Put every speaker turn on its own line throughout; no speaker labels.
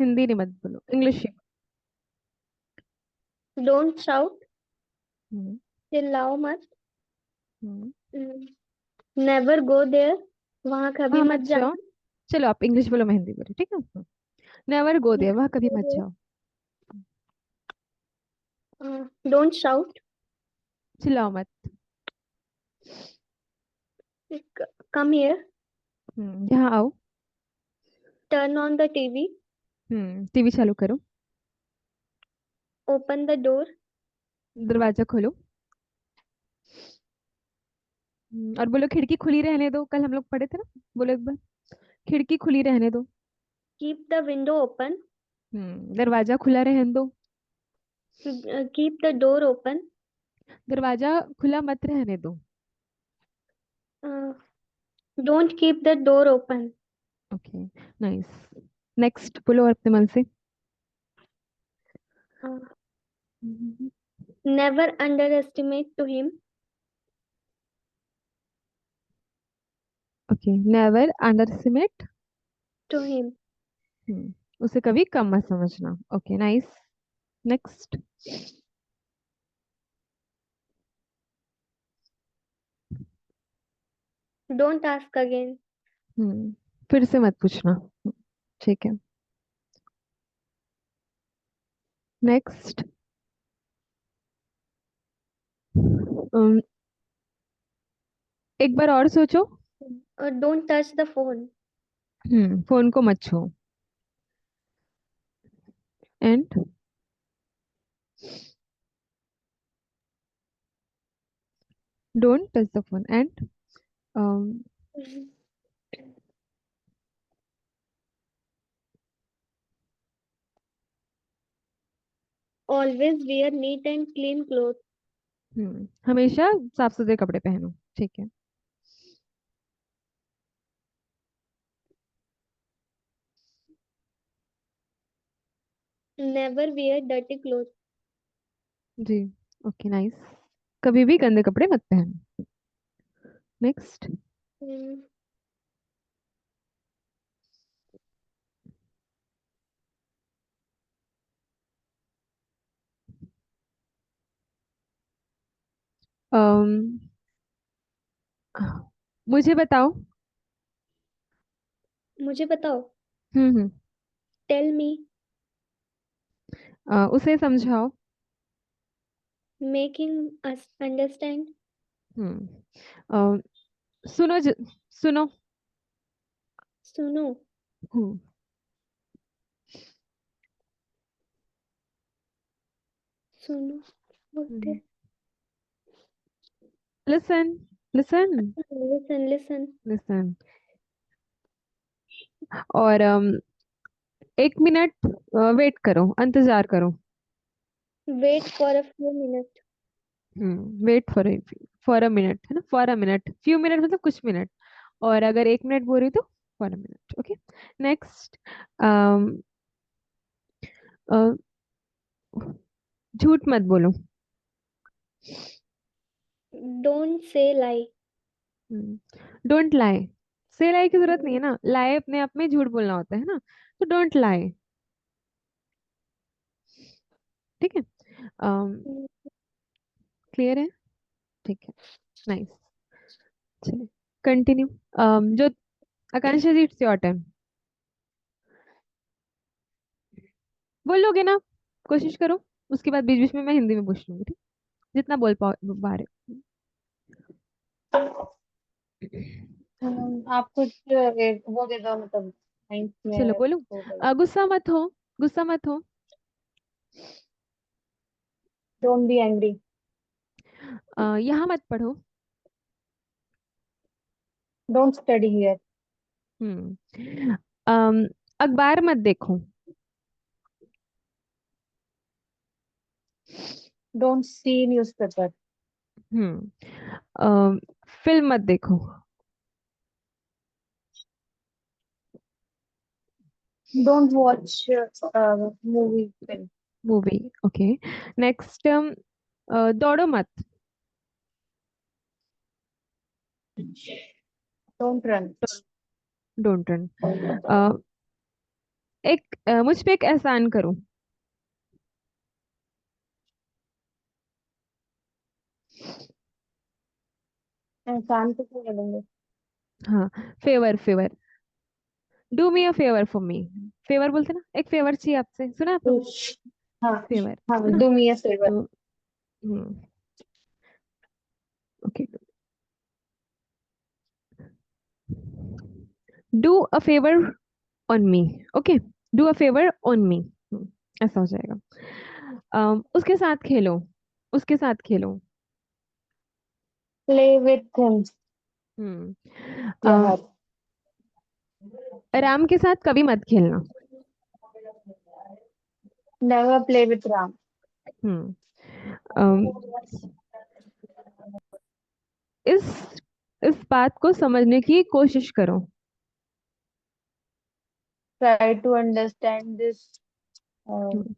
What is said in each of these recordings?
हिंदी नहीं मत बोलो, इंग्लिश ही।
डोंट शाउट,
हम्म।
चिल्लाओ मत।
हम्म।
नेवर गो देयर, वहां कभी
वहां
मत
मत जाओ।
जाना।
चलो आप इंग्लिश बोलो, मैं हिंदी बोलो, ठीक है। नेवर गो देयर, वहां कभी मत जाओ।
डोंट शाउट,
चिल्लाओ मत।
Come here.
यहाँ आओ।
Turn on the TV,
TV चालू करो।
Open the door.
दरवाजा खोलो। और बोलो खिड़की खुली रहने दो, कल हम लोग पढ़े थे ना। बोलो एक बार, खिड़की खुली रहने दो।
कीप द विंडो ओपन,
दरवाजा खुला रहने दो।
Keep the door open.
दरवाजा खुला मत रहने दो।
Don't keep the door open.
Okay, nice. Next बोलो अपने मन से।
Never underestimate to him,
okay, never underestimate.
To him.
उसे कभी कम मत समझना। Okay, nice. Next.
Don't ask again.
फिर से मत पूछना। ठीक है। नेक्स्ट। एक बार और सोचो।
Don't touch the phone.
Phone को मत छू। And don't touch the phone and
always wear neat and clean cloth.
हमेशा साफ सुथरे कपड़े पहनो। ठीक है।
Never wear dirty cloth.
जी। Okay, nice. कभी भी गंदे कपड़े मत पहनो। नेक्स्ट। मुझे बताओ।
मुझे बताओ।
हम्म।
Tell me.
उसे समझाओ।
Making us understand.
हम्म। अ, सुनो सुनो।
सुनो।
हम्म।
सुनो बोलते।
Listen. Listen.
Listen listen.
Listen. और 1 मिनट वेट करो, इंतजार करो।
Wait for a few minute.
Wait for a minute है ना, for a minute, few minute मतलब कुछ मिनट। और अगर 1 मिनट बोल रही तो for a minute. Okay. Next. झूठ मत बोलो।
Don't say lie.
Don't lie. से लाई की जरूरत नहीं है ना, लाई अपने आप में झूठ बोलना होता है ना। तो डोंट लाई। ठीक है। क्लियर है। ठीक है। नाइस। चलिए, कंटिन्यू। जो आकांक्षा जी, इट्स योर टर्न। बोलोगे ना, कोशिश करो। उसके बाद बीच बीच में मैं हिंदी में पूछ लूंगी, ठीक। जितना बोल पाओ पा रहे हो।
आप कुछ वो दे दो, मतलब साइंस
चलो
में
बोलो।
तो।
गुस्सा मत हो। गुस्सा मत हो।
Don't be angry.
यहाँ मत पढ़ो।
Don't study here.
Hmm. Um, अखबार मत देखो।
Don't see newspaper.
Hmm. Film मत देखो।
Don't watch movie film.
Movie. Okay. Next. दौड़ो मत।
Don't run.
Don't run. मुझ पे एक एहसान करो।
इंसान को क्या बोलेंगे?
हाँ, favour favour, do me a favour for me. Favour बोलते ना, एक फेवर चाहिए आपसे, सुना आप लोग?
हाँ
फेवर,
हाँ,
है ना?
Do me a favour.
तो okay, do a favour on me. Okay, do a favour on me, ऐसा हो जाएगा। उसके साथ खेलो, उसके साथ खेलो।
Play with him.
हम्म
या
अम,
हर।
राम के साथ कभी मत खेलना।
Never play with Ram.
Hmm um, इस इस बात को समझने की कोशिश करो।
Try to understand this.
Hmm,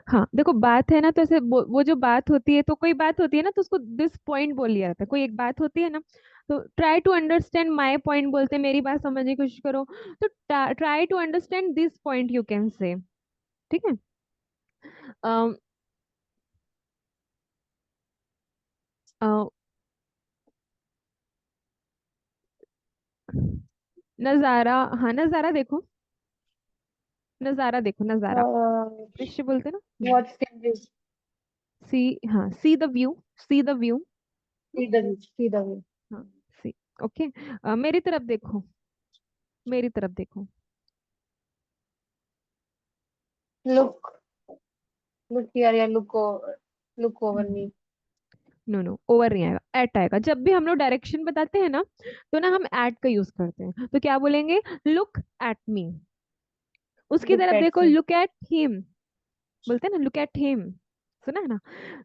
हाँ देखो, बात है ना, तो ऐसे वो जो बात होती है, तो कोई बात होती है ना, तो उसको दिस पॉइंट बोल लिया जाता है। कोई एक बात होती है ना, तो try to understand my point बोलते हैं, मेरी बात समझने की कोशिश करो। तो try to understand this point you can say. ठीक है। अम, अ, नजारा, हाँ नजारा देखो, नजारा देखो, नजारा, दृश्य बोलते हैं ना।
What can this?
सी, हाँ, see the view, see the view.
See the view, see the view.
हाँ, सी। ओके, मेरी तरफ देखो, मेरी तरफ देखो।
लुक, लुक हियर या look over me.
No no, over नहीं आएगा, एट आएगा। जब भी हम लोग डायरेक्शन बताते हैं ना, तो ना हम एट का यूज करते हैं। तो क्या बोलेंगे? Look at me. उसकी
लुक
तरफ
एट
देखो,
हिम।
लुक एट हिम, बोलते हैं ना, लुक एट हिम। सुना है ना?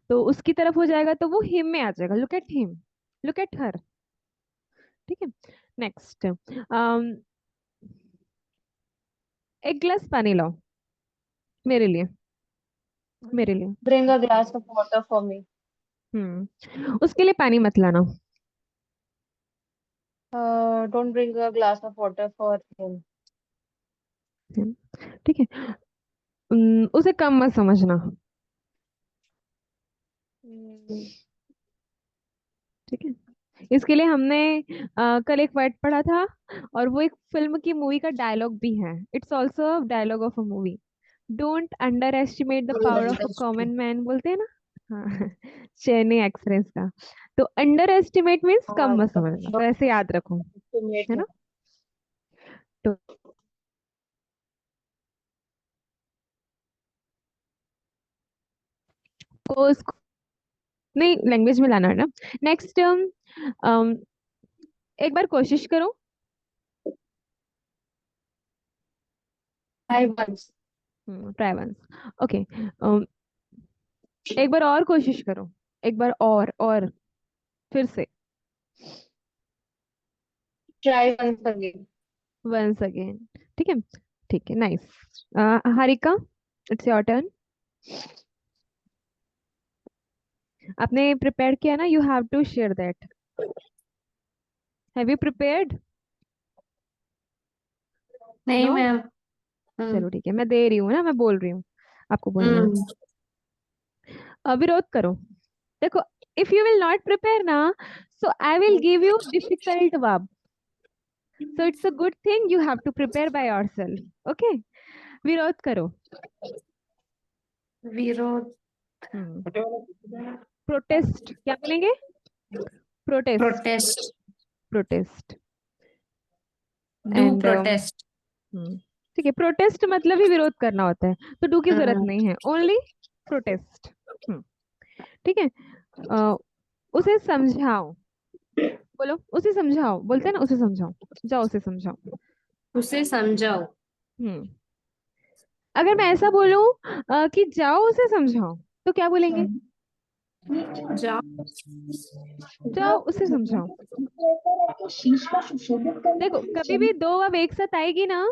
तो उसकी तरफ हो जाएगा, तो वो हिम में आ जाएगा, look at him, look at her. ठीक है। नेक्स्ट, एक गिलास पानी लाओ, मेरे लिए, मेरे लिए।
Bring a glass of water for me.
उसके लिए पानी मत लाना।
Don't bring a glass of water for him.
Hmm, ठीक है। उसे कम मत समझना। ठीक है। इसके लिए हमने कल एक वर्ड पढ़ा था, और वो एक फिल्म की, मूवी का डायलॉग भी है। It's also dialogue of a movie. Don't underestimate the power of a common man, बोलते हैं ना। हाँ, चेन्नई एक्सप्रेस का। तो अंडर एस्टिमेट मीन्स कम मत समझना, तो ऐसे याद रखो, है ना? तो को उसको नहीं, लैंग्वेज में लाना है ना। नेक्स्ट, एक बार कोशिश करो।
I once.
Try once. Okay, एक बार और कोशिश करो, एक बार और फिर से।
Try once again.
Once again. ठीक है, ठीक है, nice. Harika, it's your turn. आपने प्रिपेयर किया ना, you have to share that. Have you prepared?
नहीं
नो।
मैम।
चलो ठीक है, मैं दे रही हूँ ना, मैं बोल रही हूँ, आपको बोलना है।
हम्म।
विरोध करो। देखो, if you will not prepare ना, so I will give you difficult verb. So it's a good thing you have to prepare by yourself. Okay, विरोध करो।
विरोध।
हम्म प्रोटेस्ट क्या बोलेंगे? Protest,
protest.
Protest.
Do
and
protest.
ठीक है, protest मतलब ही विरोध करना होता है, तो डू की जरूरत नहीं है, ओनली प्रोटेस्ट। ठीक है। अ, उसे समझाओ, बोलो उसे समझाओ, बोलते हैं ना, उसे समझाओ, जाओ उसे समझाओ।
उसे समझाओ।
हम्म अगर मैं ऐसा बोलूं कि जाओ उसे समझाओ, तो क्या बोलेंगे?
जाओ।
जाओ उसे समझाओ। देखो, कभी भी दो अब एक साथ आएगी ना,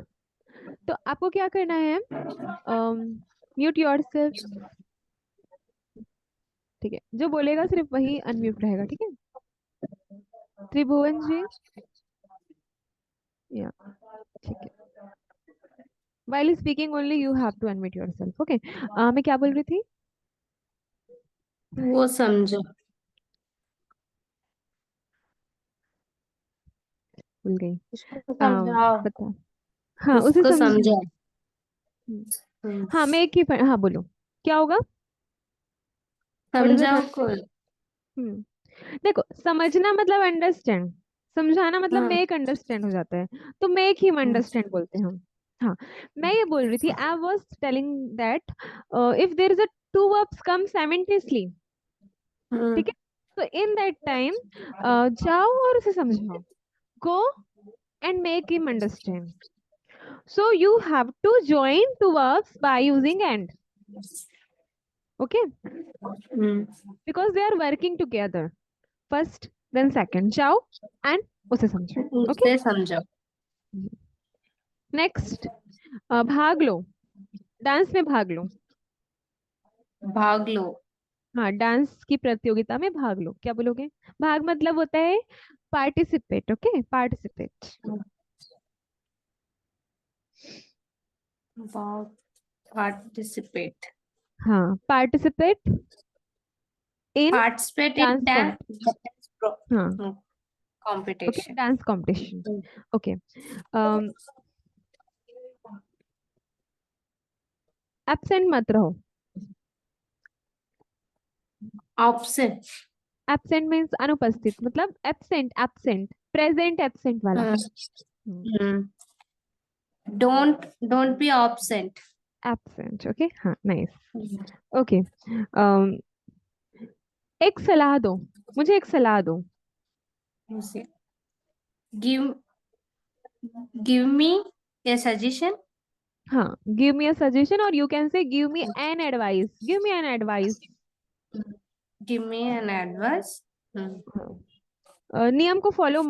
तो आपको क्या करना है? Mute yourself. ठीक है, जो बोलेगा सिर्फ वही अनम्यूट रहेगा। ठीक है। त्रिभुवन जी, या ठीक है। while speaking only you have to unmute yourself. Okay. मैं क्या बोल रही थी?
वो समझो।
भूल गई।
उसको समझाओ।
बता। हाँ, उसे
उसको
समझा।
समझो।
हाँ, मैं एक ही हाँ बोलो, क्या होगा? व्हाट इज द
समझाओ को।
ट्रांसलेशन? देखो, समझना मतलब अंडरस्टैंड, समझाना मतलब
हाँ।
मेक अंडरस्टैंड हो जाता है, तो मेक ही अंडरस्टैंड बोलते हैं हम। हाँ, मैं ये बोल रही थी, I was telling that if there is a two verbs come simultaneously, ठीक है, तो इन दैट टाइम जाओ और उसे समझाओ, go and make him understand. So you have to join two verbs by using and. Okay, because they are working together. First, then second. जाओ and उसे समझो. Okay.
उससे समझो।
Next, भाग लो. डांस में भाग लो.
भाग लो।
हाँ, डांस की प्रतियोगिता में भाग लो. क्या बोलोगे? भाग मतलब होता है पार्टिसिपेट. Okay, participate.
पार्टिसिपेट।
हाँ, participate in
participate in
dance
dance
competition. हाँ, okay,
competition.
Dance competition. Okay, absent मत रहो.
ऑप्शन।
एब्सेंट मीन्स अनुपस्थित, मतलब एब्सेंट, एब्सेंट, प्रेजेंट एब्सेंट वाला.
Don't be absent.
Absent. Okay, हाँ, नाइस. ओके, एक सलाह दो, मुझे एक सलाह दो.
Give give me a suggestion.
हाँ, गिव मी अ सजेशन, और you can say give me an advice. Give me an advice.
Give me an advice.
नियम को फॉलो,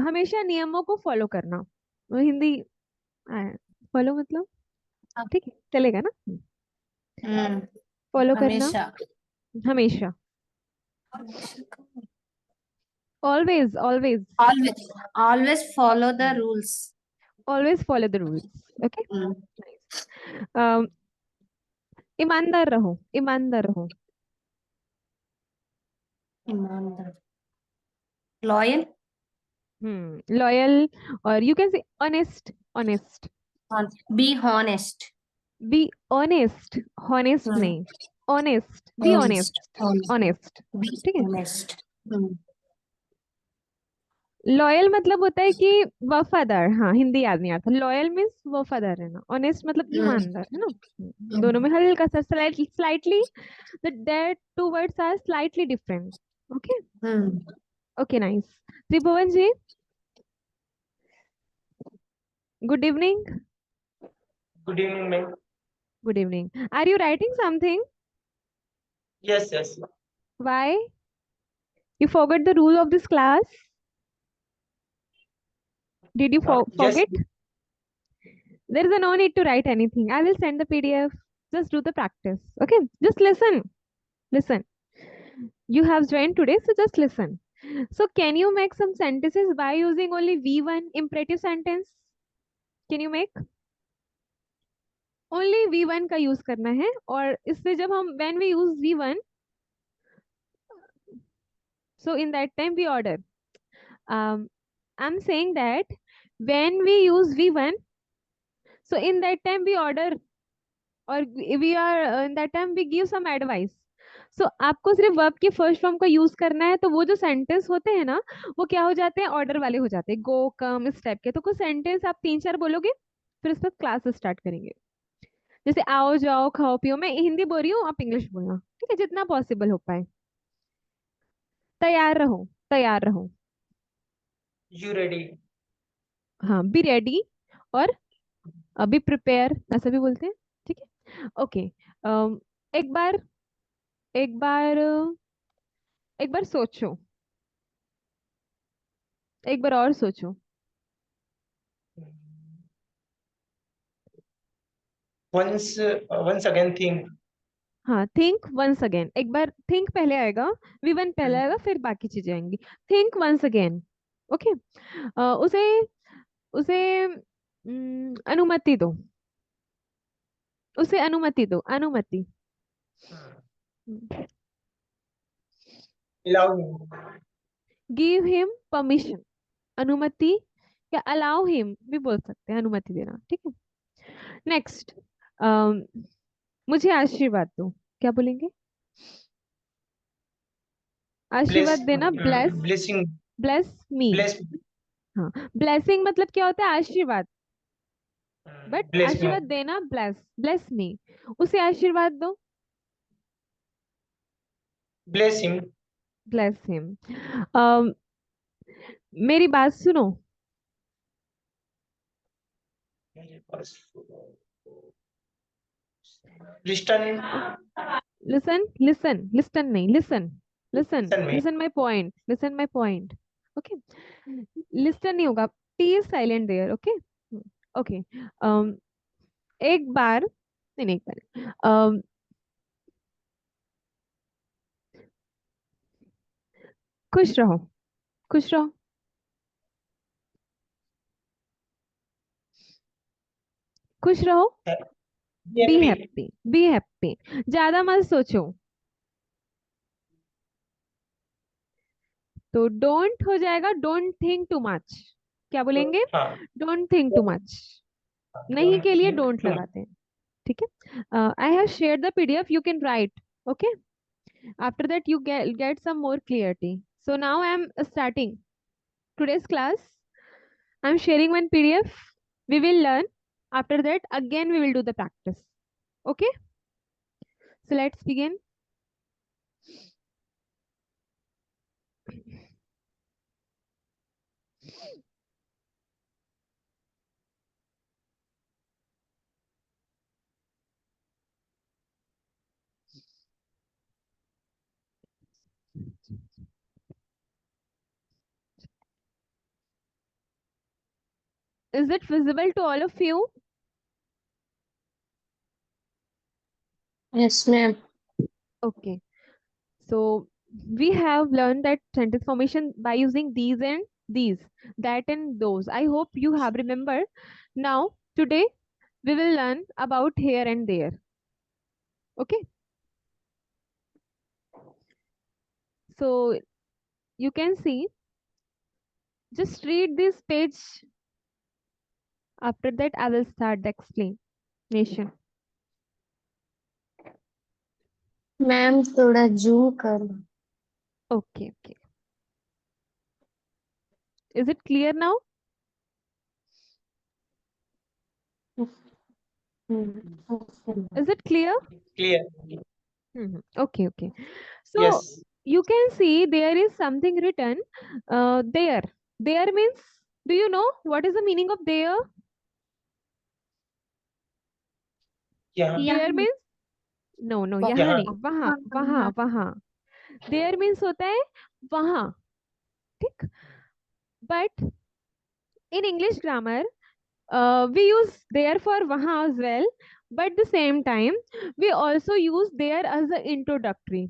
हमेशा नियमों को फॉलो करना. हिंदी फॉलो मतलब, ठीक है, चलेगा ना? फॉलो करना
हमेशा।
हमेशा. Always, always.
Always follow the rules.
Always follow the rules. Okay, ईमानदार रहो, ईमानदार रहो.
ईमानदार। लॉयल।
लॉयल, और you can say honest, honest.
Be honest.
Be honest, honest नहीं, honest. Be
honest.
Honest, honest.
Be
ठीक है.
हॉनेस्ट।
लॉयल मतलब होता है कि वफादार. हाँ, हिंदी याद नहीं आता. लॉयल मीन्स वफादार रहना, ऑनेस्ट मतलब ईमानदार, है ना? दोनों में हल्का सा slightly, that two words are slightly different. Okay, okay, nice. Tribhuvan ji, good evening.
Good evening, ma'am.
Good evening. Are you writing something?
Yes, yes.
Why? You forgot the rule of this class? Did you
Yes.
forget? There is no need to write anything. I will send the PDF. Just do the practice. Okay? Just listen. Listen. You have joined today, so just listen. So, can you make some sentences by using only V1 imperative sentence? Can you make? Only V1 का use करना है, और इससे जब हम when we use V1, so in that time we order. I'm saying that when we use V1, so in that time we order, or we are in that time we give some advice. So आपको सिर्फ verb के first form का use करना है, तो वो जो sentence होते हैं ना, वो क्या हो जाते हैं? ऑर्डर वाले हो जाते हैं, गो, कम, इस टाइप के. तो कुछ सेंटेंस आप 3-4 बोलोगे, फिर उस पर क्लास स्टार्ट करेंगे. जैसे आओ, जाओ, खाओ, पियो. मैं हिंदी बोल रही हूँ, आप इंग्लिश बोलना, ठीक है, जितना पॉसिबल हो पाए. तैयार रहो, तैयार रहो.
You ready?
हाँ, बी रेडी, और अभी प्रिपेयर, ऐसा भी बोलते हैं. ठीक है, ओके. एक बार, एक बार, एक बार सोचो, एक बार और सोचो.
Once again think.
हाँ, थिंक वंस अगेन. एक बार थिंक पहले आएगा, V1 पहले आएगा, फिर बाकी चीजें आएंगी. Think once again. ओके, उसे उसे अनुमति दो. उसे अनुमति दो, अनुमति।
Allow me.
Give him permission, अनुमति, या अलाउ हिम भी बोल सकते हैं, अनुमति देना, ठीक है। नेक्स्ट, मुझे आशीर्वाद दो, क्या बोलेंगे? आशीर्वाद देना, bless,
Blessing.
Bless me.
Bless.
हाँ, ब्लेसिंग मतलब क्या होता है? आशीर्वाद। But
Bless me.
आशीर्वाद देना, ब्लेस, ब्लेस मी, उसे आशीर्वाद दो,
Bless him.
Bless him. मेरी बात सुनो,
Listen.
लिसन, लिसन, लिसन नहीं, listen, listen,
Listen me.
Listen my point, listen my point. Okay, listen नहीं होगा, T is silent there, okay. Okay, एक बार नहीं, नहीं, एक बार खुश रहो, खुश रहो, खुश रहो,
Be
be
happy.
Happy, be happy. ज्यादा मत सोचो, तो डोंट हो जाएगा, डोंट थिंक टू मच। क्या बोलेंगे?
हाँ.
Don't think too much. नहीं
Don't
के लिए
think
डोंट
too much.
लगाते हैं, ठीक है। I have share the PDF, you can write, okay. After that you get some more clarity. So now I am starting today's class. I'm sharing one PDF. We will learn. After that, again we will do the practice. Okay? So let's begin. Is it visible to all of you?
Yes, ma'am.
Okay. So we have learned that sentence formation by using these and these, that and those. I hope you have remembered. Now, today we will learn about here and there. Okay. So you can see, just read this page. After that, I will start the explanation.
Ma'am थोड़ा zoom कर लो।
Okay, okay. Is it clear now? Is it clear?
Clear.
Okay, okay. So
Yes.
you can see there is something written there. There means, do you know what is the meaning of there?
Yeah.
There means, no, no, यहाँ
यहाँ.
नहीं, वहाँ, वहाँ, वहाँ. There means होता है वहाँ, ठीक? But in English grammar, we use there for वहाँ as well. But at the same time, we also use there as an introductory.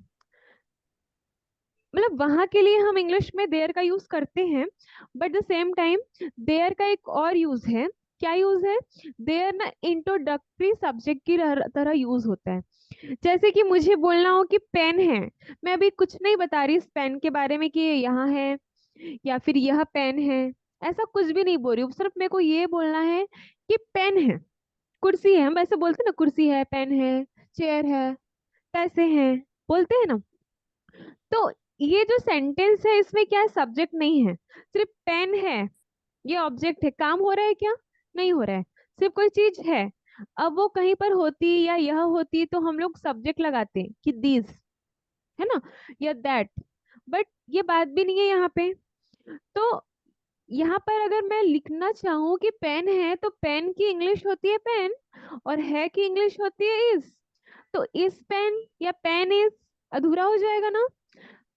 मतलब वहां के लिए हम इंग्लिश में देयर का यूज करते हैं, but the same time there का एक और यूज है। क्या यूज है? देयर ना इंट्रोडक्टरी सब्जेक्ट की तरह यूज होता है। जैसे कि मुझे बोलना हो कि पेन है, मैं अभी कुछ नहीं बता रही इस पेन के बारे में कि ये यहाँ है या फिर यह पेन है, ऐसा कुछ भी नहीं बोल रही हूँ, सिर्फ मेरे को ये बोलना है कि पेन है, कुर्सी है, हम ऐसे बोलते हैं ना, कुर्सी है, पेन है, चेयर है, पैसे हैं, बोलते हैं ना। तो ये जो सेंटेंस है इसमें क्या है? सब्जेक्ट नहीं है, सिर्फ पेन है, ये ऑब्जेक्ट है। काम हो रहा है क्या? नहीं हो रहा है, सिर्फ कोई चीज है। अब वो कहीं पर होती या यह होती तो हम लोग सब्जेक्ट लगाते हैं कि दिस, है ना, या दैट। बट ये बात भी नहीं है यहाँ पे। तो यहाँ पर अगर मैं लिखना चाहूँ कि पेन है, तो पेन की इंग्लिश होती है पेन, और है की इंग्लिश होती है इज। तो इस पेन या पेन इज अधूरा हो जाएगा ना।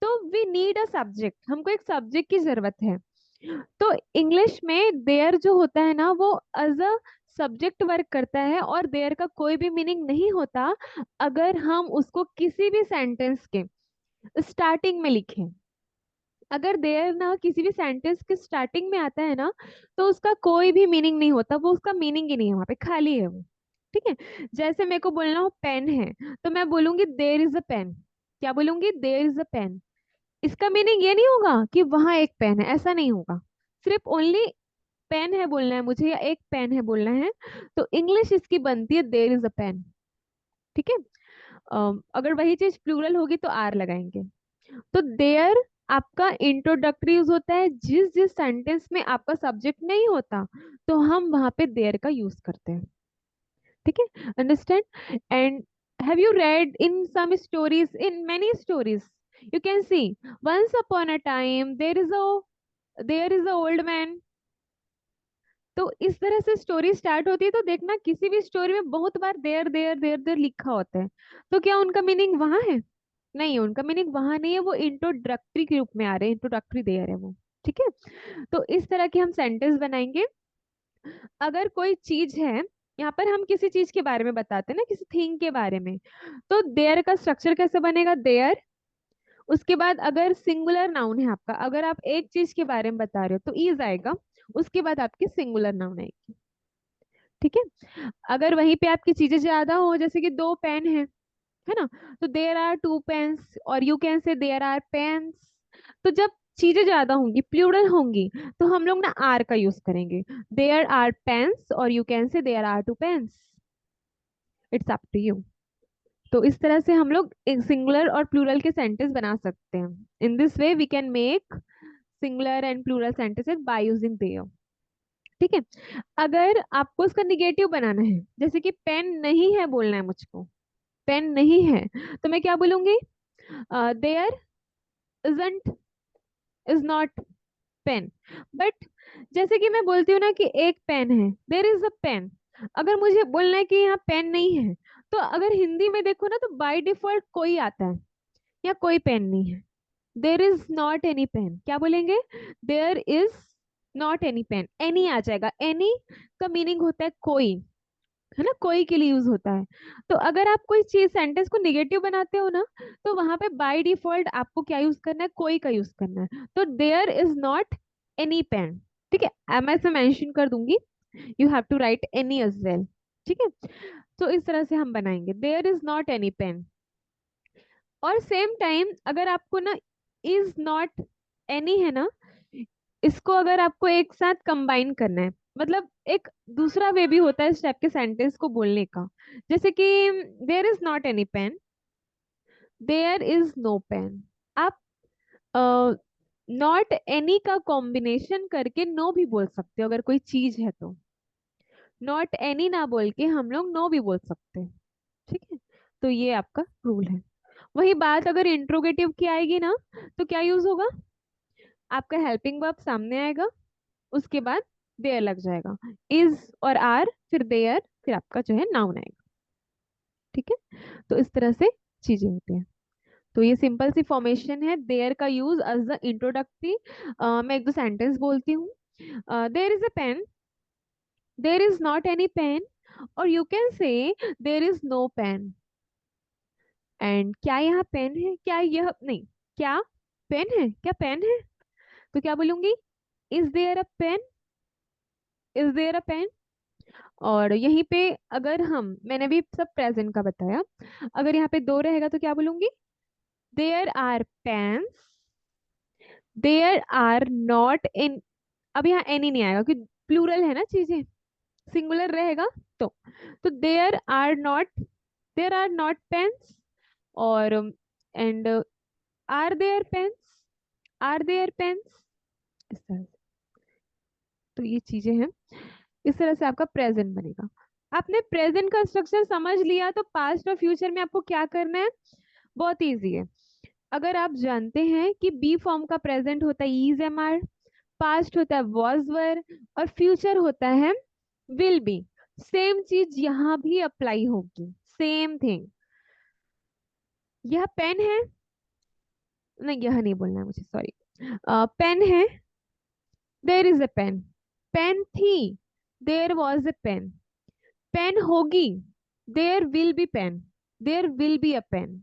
तो वी नीड अ सब्जेक्ट, हमको एक सब्जेक्ट की जरूरत है। तो इंग्लिश में देयर जो होता है ना, वो एज अ सब्जेक्ट वर्क करता है, और देयर का कोई भी मीनिंग नहीं होता अगर हम उसको किसी भी सेंटेंस के स्टार्टिंग में लिखें। अगर देयर ना किसी भी सेंटेंस के स्टार्टिंग में आता है ना, तो उसका कोई भी मीनिंग नहीं होता, वो उसका मीनिंग ही नहीं है, वहां पे खाली है वो, ठीक है। जैसे मेरे को बोलना हो पेन है, तो मैं बोलूंगी देयर इज अ पेन। क्या बोलूंगी? There is a pen. इसका मीनिंग ये नहीं होगा कि वहां एक पेन है, ऐसा नहीं होगा। सिर्फ ओनली पेन है बोलना है मुझे, या एक पेन है बोलना है, तो इंग्लिश इसकी बनती है देयर इज अ पेन। ठीक है। अगर वही चीज प्लूरल होगी तो आर लगाएंगे। तो देयर आपका इंट्रोडक्टरी यूज होता है जिस जिस सेंटेंस में आपका सब्जेक्ट नहीं होता, तो हम वहां पे देयर का यूज करते हैं। ठीक है, understand? And have you read in some stories, in many stories you can see once upon a time there is a old man. तो इस तरह से स्टोरी स्टार्ट होती है, तो देखना किसी भी स्टोरी में बहुत बार देयर देयर देयर देयर लिखा होता है। तो क्या उनका मीनिंग वहां है? नहीं है, उनका मीनिंग वहां नहीं है, वो इंट्रोडक्टरी के रूप में आ रहे हैं, इंट्रोडक्टरी देयर है वो। ठीक है। तो इस तरह के हम सेंटेंस बनाएंगे। अगर कोई चीज है, यहाँ पर हम किसी चीज के बारे में बताते हैं ना, किसी थिंग के बारे में, तो देयर का स्ट्रक्चर कैसे बनेगा? देयर, उसके बाद अगर सिंगुलर नाउन है आपका, अगर आप एक चीज के बारे में बता रहे हो तो इज आएगा, उसके बाद आपकी सिंगुलर नाउन आएगी। ठीक है। अगर वहीं पे आपकी चीजें ज्यादा हो, जैसे कि दो पेन है ना, तो देयर आर टू पेन्स, और you can say there are pens. तो जब चीजें ज्यादा होंगी, प्लूरल होंगी, तो हम लोग ना आर का यूज करेंगे। देयर आर पेन्स, और you can say there are two pens. It's up to you. तो इस तरह से हम लोग एक सिंगुलर और प्लूरल के सेंटेंस बना सकते हैं। In this way we can make singular and plural sentences by using there. ठीक है। अगर आपको इसका निगेटिव बनाना है, जैसे कि पेन नहीं है बोलना है मुझको, पेन नहीं है, तो मैं क्या बोलूंगी? There isn't, is not pen. But जैसे कि मैं बोलती हूँ ना कि एक पेन है, देयर इज अ पेन। अगर मुझे बोलना है कि यहाँ पेन नहीं है, तो अगर हिंदी में देखो ना, तो बाय डिफॉल्ट कोई आता है, या कोई पेन नहीं है। There is not any pen, क्या बोलेंगे? There is not any pen. Any आ जाएगा। एनी का मीनिंग होता है कोई, है ना, कोई के लिए यूज होता है। तो अगर आप कोई चीज सेंटेंस को निगेटिव बनाते हो ना, तो वहां पे बाय डिफॉल्ट आपको क्या यूज करना है? कोई का यूज करना है। तो there is not any pen. ठीक है, मैं ऐसे मेंशन कर दूंगी, you have to write any as well. ठीक है। तो इस तरह से हम बनाएंगे there is not any pen. और सेम टाइम अगर आपको ना इज नॉट एनी है ना, इसको अगर आपको एक साथ कंबाइन करना है, मतलब एक दूसरा वे भी होता है इस टाइप के सेंटेंस को बोलने का। जैसे कि there is not any pen, there is no pen. आप नॉट एनी का कॉम्बिनेशन करके नो भी बोल सकते हो, अगर कोई चीज है तो। नॉट एनी ना बोल के हम लोग नो भी बोल सकते हैं। ठीक है। तो ये आपका रूल है। वही बात अगर इंट्रोगेटिव की आएगी ना, तो क्या यूज होगा? आपका हेल्पिंग वर्ब सामने आएगा, उसके बाद देयर लग जाएगा, इज और आर, फिर देयर, फिर आपका जो है नाउन आएगा। ठीक है। तो इस तरह से चीजें होती हैं। तो ये सिंपल सी फॉर्मेशन है देयर का यूज एज द इंट्रोडक्टरी। मैं एक दो सेंटेंस बोलती हूँ। There is a pen, there is not any pen, और you can say there is no pen. And क्या यहाँ पेन है? क्या यह नहीं, क्या पेन है? क्या पेन है? तो क्या बोलूंगी? Is there a pen, is there a pen. और यहीं पे अगर मैंने भी सब प्रेजेंट का बताया, अगर यहाँ पे दो रहेगा तो क्या बोलूंगी? There are pens, there are not in. अब यहाँ एनी नहीं आएगा क्योंकि प्लूरल है ना चीजें, सिंगुलर रहेगा तो। तो देयर आर नॉट पेन्स, और and are there pens, are there pens, इस तरह से। तो ये चीजें हैं, इस तरह से आपका प्रेजेंट बनेगा। आपने प्रेजेंट का स्ट्रक्चर समझ लिया, तो पास्ट और फ्यूचर में आपको क्या करना है? बहुत इजी है। अगर आप जानते हैं कि बी फॉर्म का प्रेजेंट होता है इज एम आर, पास्ट होता है वॉज वर, और फ्यूचर होता है विल बी, सेम चीज यहाँ भी अप्लाई होगी, सेम थिंग। यह पेन है, नहीं यह नहीं बोलना है मुझे, सॉरी। पेन है, there is a pen. Pen थी, there was a pen. Pen होगी, there will be pen, there will be a pen.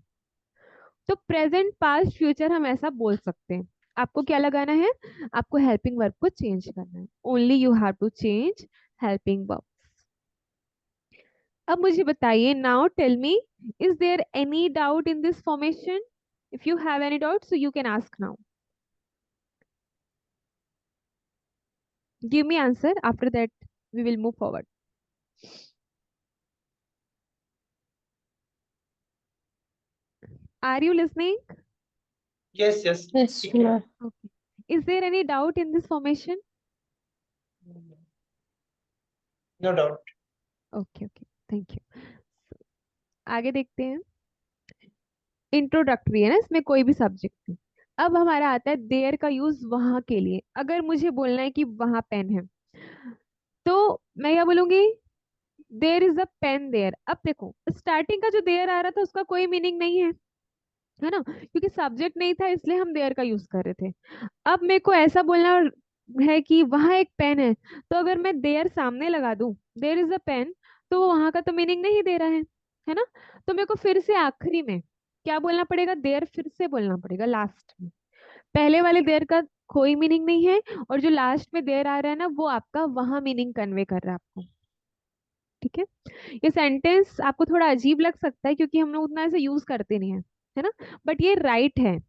तो प्रेजेंट पास्ट फ्यूचर हम ऐसा बोल सकते हैं। आपको क्या लगाना है? आपको हेल्पिंग वर्ब को चेंज करना है। Only you have to change helping verb. अब मुझे बताइए, now tell me, is there any doubt in this formation? If you have any doubt so you can ask now. Give me answer. After that, we will move forward. Are you listening?
Yes, yes.
Yes,
ठीक है.
ma'am.
Okay. Is there any doubt in this formation?
No doubt.
Okay, okay. Thank you. आगे देखते हैं. Introductory है ना, इसमें कोई भी सब्जेक्ट नहीं. अब हमारा आता है देयर का यूज वहां के लिए. अगर मुझे बोलना है कि वहां पेन है, तो मैं क्या बोलूंगी? There is a pen there. अब देखो, स्टार्टिंग का जो देयर आ रहा था उसका कोई मीनिंग नहीं है ना, क्योंकि सब्जेक्ट नहीं था इसलिए हम देयर का यूज कर रहे थे. अब मेरे को ऐसा बोलना है कि वहां एक पेन है, तो अगर मैं देयर सामने लगा दूं, देयर इज अ पेन, तो वो वहां का तो मीनिंग नहीं दे रहा है ना. तो मेरे को फिर से आखिरी में क्या बोलना पड़ेगा? देयर फिर से बोलना पड़ेगा लास्ट में. पहले वाले देयर का कोई मीनिंग नहीं है, और जो लास्ट में देयर आ रहा है ना, वो आपका वहां मीनिंग कन्वे कर रहा है आपको. ठीक है. ये सेंटेंस आपको थोड़ा अजीब लग सकता है क्योंकि हम लोग उतना ऐसे यूज करते नहीं है ना, बट ये राइट है.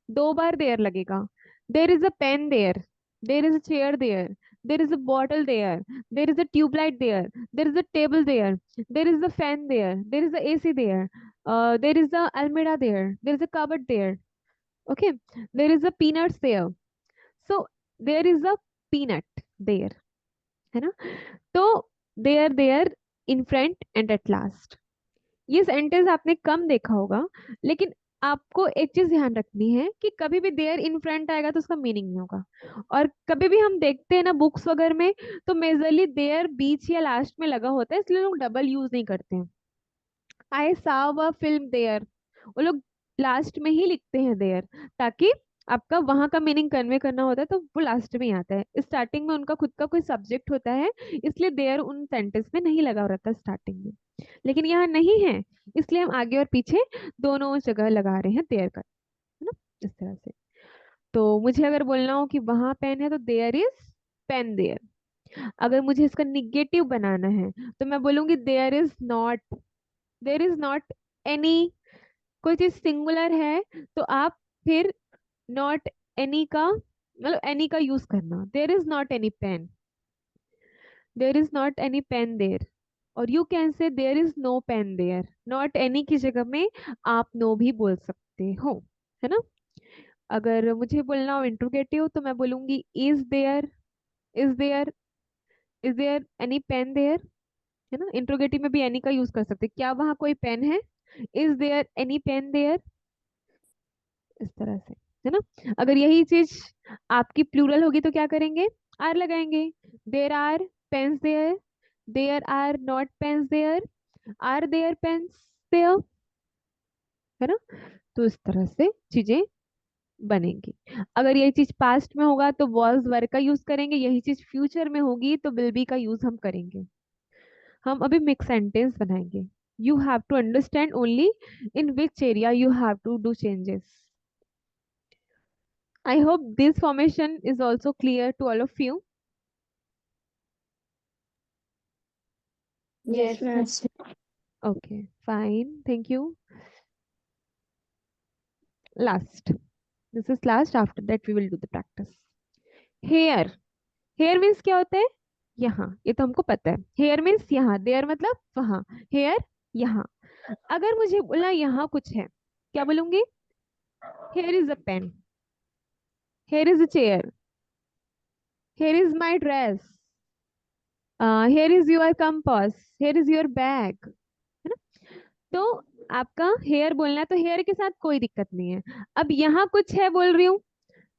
2 बार देयर लगेगा. There is a pen there, there is a chair there, there is a bottle there, there is a tubelight there, there is a table there, there is a fan there, there is a AC there, there is a almirah there, there is a cupboard there. Okay. There is a peanuts there. So there is a peanut there, है ना. तो there there, in front and at last. ये sentence आपने कम देखा होगा, लेकिन आपको एक चीज ध्यान रखनी है कि कभी भी देयर इन फ्रंट आएगा तो उसका मीनिंग नहीं होगा. और कभी भी हम देखते हैं ना बुक्स वगैरह में, तो मेजरली देयर बीच या लास्ट में लगा होता है, इसलिए लोग डबल यूज नहीं करते हैं. आई साव अ फिल्म देयर, वो लोग लास्ट में ही लिखते हैं देयर, ताकि आपका वहां का मीनिंग कन्वे करना होता है तो वो लास्ट में ही आता है. स्टार्टिंग में उनका खुद का कोई सब्जेक्ट होता है, इसलिए देयर उन सेंटेंस में नहीं लगा रहता स्टार्टिंग में. लेकिन यहाँ नहीं है, इसलिए हम आगे और पीछे दोनों जगह लगा रहे हैं देयर का, है ना, इस तरह से. तो मुझे अगर बोलना हो कि वहां पेन है तो देयर इज पेन देयर. अगर मुझे इसका निगेटिव बनाना है तो मैं बोलूंगी there is not, there is not any. कोई चीज सिंगुलर है तो आप फिर नॉट एनी का, मतलब एनी का यूज करना. There is not any pen, there is not any pen there. और you can say there is no pen there. Not any की जगह में आप नो भी बोल सकते हो, है ना. अगर मुझे बोलना हो इंट्रोगेटिव तो मैं बोलूंगी is there, is there, is there any pen there, है ना. इंट्रोगेटिव में भी एनी का यूज कर सकते हैं. क्या वहां कोई पेन है? Is there any pen there, इस तरह से, है ना. अगर यही चीज आपकी प्लूरल होगी तो क्या करेंगे? आर लगाएंगे. There are pens there, there are not pens there, are there pens there, है ना. तो इस तरह से चीजें बनेंगी. अगर यही चीज पास्ट में होगा तो वॉज वर का यूज करेंगे, यही चीज फ्यूचर में होगी तो विल बी का यूज हम करेंगे. हम अभी मिक्स सेंटेंस बनाएंगे. You have to understand only in which area you have to do changes. I hope this formation is also clear to all of you.
Yes, ma'am.
Yes.
Okay, fine. Thank you. Last. This is last. After that, we will do the practice. Here. Here means क्या होता है? यहाँ. ये तो हमको पता है. Here means यहाँ. There मतलब वहाँ. Here यहाँ. अगर मुझे बोला यहाँ कुछ है, क्या बोलूंगी? Here is a pen. Here is a chair. Here is my dress. Here is your compass. Here is your bag. है ना. तो आपका हेयर बोलना है तो हेयर के साथ कोई दिक्कत नहीं है. अब यहाँ कुछ है बोल रही हूँ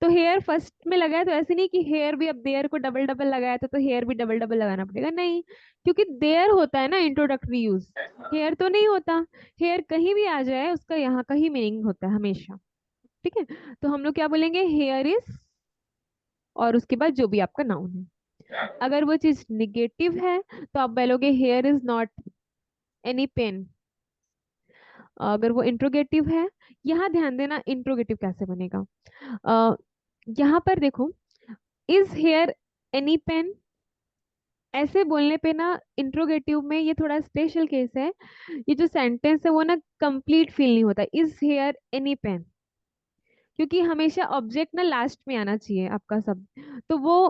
तो हेयर फर्स्ट में लगा है, तो ऐसे नहीं कि हेयर भी, अब देयर को डबल डबल लगाया था तो हेयर भी डबल डबल लगाना पड़ेगा, नहीं. क्योंकि देयर होता है ना इंट्रोडक्टरी यूज, हेयर तो नहीं होता. हेयर कहीं भी आ जाए उसका यहाँ का ही मीनिंग होता है हमेशा. ठीक है. तो हम लोग क्या बोलेंगे? हेयर इज, और उसके बाद जो भी आपका नाउन है. अगर वो चीज निगेटिव है तो आप बोलोगे here is not any pen. अगर वो इंट्रोगेटिव है, यहाँ ध्यान देना इंट्रोगेटिव कैसे बनेगा. यहाँ पर देखो, इज हेयर एनी पेन, ऐसे बोलने पे ना इंट्रोगेटिव में ये थोड़ा स्पेशल केस है। ये जो सेंटेंस है वो ना कंप्लीट फील नहीं होता, इज हेयर एनी पेन, क्योंकि हमेशा ऑब्जेक्ट ना लास्ट में आना चाहिए आपका सब, तो वो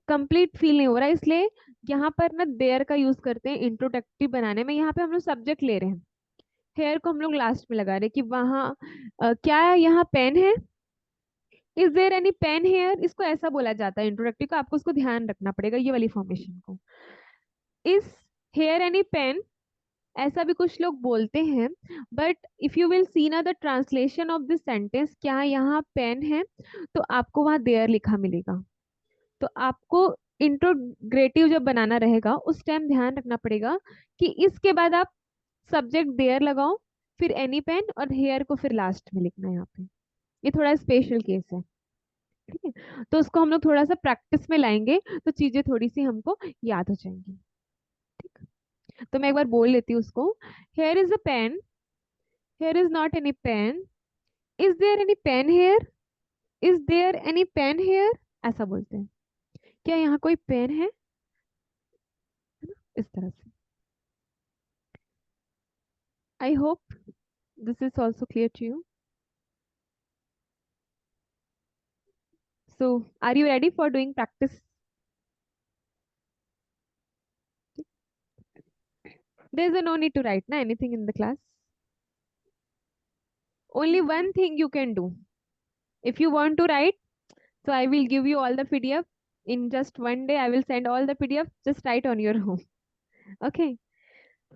कंप्लीट फील नहीं हो रहा, इसलिए यहाँ पर ना देयर का यूज करते हैं इंट्रोडक्टिव बनाने में। यहाँ पे हम लोग सब्जेक्ट ले रहे हैं, हेयर को हम लोग लास्ट में लगा रहे हैं कि वहाँ क्या यहाँ पेन है, is there any pen here, इसको ऐसा बोला जाता है इंट्रोडक्टिव को, आपको उसको ध्यान रखना पड़ेगा ये वाली फॉर्मेशन को। इज हेयर एनी पेन ऐसा भी कुछ लोग बोलते हैं, but if you will see ना the translation of this sentence, क्या यहाँ पेन है, तो आपको वहाँ देयर लिखा मिलेगा। तो आपको इंट्रोग्रेटिव जब बनाना रहेगा उस टाइम ध्यान रखना पड़ेगा कि इसके बाद आप सब्जेक्ट देयर लगाओ, फिर एनी पेन, और हेयर को फिर लास्ट में लिखना है यहाँ पे। ये थोड़ा स्पेशल केस है, ठीक है। तो उसको हम लोग थोड़ा सा प्रैक्टिस में लाएंगे तो चीजें थोड़ी सी हमको याद हो जाएंगी, ठीक। तो मैं एक बार बोल लेती हूँ उसको। Here is a pen, here is not any pen, is there any pen here, is there any pen here, ऐसा बोलते हैं। क्या यहाँ कोई पेन है ना, इस तरह से। I hope this is also clear to you. So, are you ready for doing practice? There's a no need to write na anything in the class. Only one thing you can do. If you want to write, so I will give you all the PDF in just one day. I will send all the PDF. Just write on your home. Okay.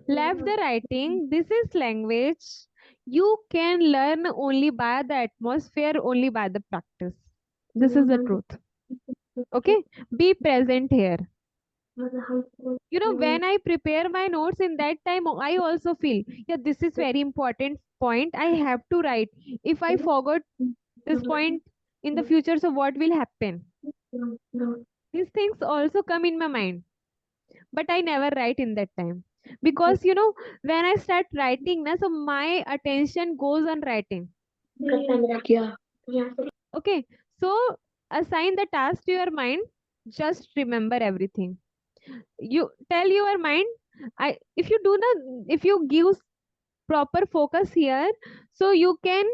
Left the writing. This is language. You can learn only by the atmosphere, only by the practice. This is the truth. Okay. Be present here. You know, when I prepare my notes in that time, I also feel, yeah, this is very important point. I have to write. If I forgot this point in the future, so what will happen? These things also come in my mind, but I never write in that time because you know when I start writing, na, so my attention goes on writing. Okay, so assign the task to your mind. Just remember everything. You tell your mind, if you do not, if you give proper focus here, so you can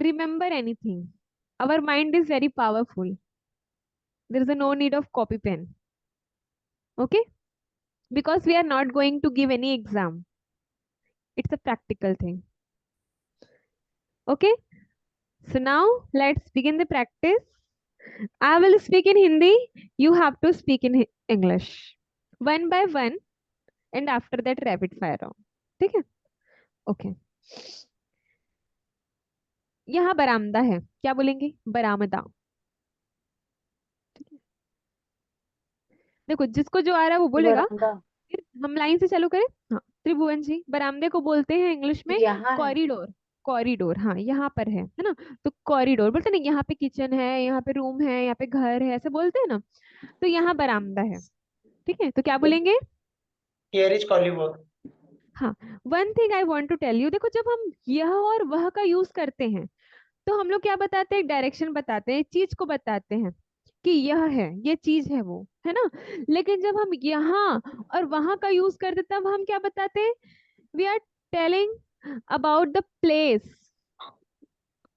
remember anything. Our mind is very powerful. There is a no need of copy pen. Okay, because we are not going to give any exam. It's a practical thing. Okay, so now let's begin the practice. I will speak in Hindi, you have to speak in English, one by one, and after that rapid fire round. ठीक है? Okay. यहाँ बरामदा है, क्या बोलेंगे? बरामदा। देखो जिसको जो आ रहा है वो बोलेगा,
बरामदा।
फिर हम लाइन से चालू करें। हाँ, त्रिभुवन जी, बरामदे को बोलते हैं इंग्लिश में
यहाँ है।
कॉरिडोर। कॉरिडोर, हाँ यहाँ पर है ना, तो कॉरिडोर बोलते हैं ना, यहाँ पे किचन है, यहाँ पे रूम है, यहाँ पे घर है, ऐसे बोलते हैं ना, तो यहाँ बरामदा है, ठीक है। तो क्या बोलेंगे?
Here is corridor.
हाँ, one thing I want to tell you, देखो जब हम यह और वह का यूज करते हैं तो हम लोग क्या बताते हैं? डायरेक्शन बताते हैं, चीज को बताते हैं कि यह है, ये चीज है, वो है ना। लेकिन जब हम यहाँ और वहां का यूज करते तब हम क्या बताते हैं? We are telling about the place,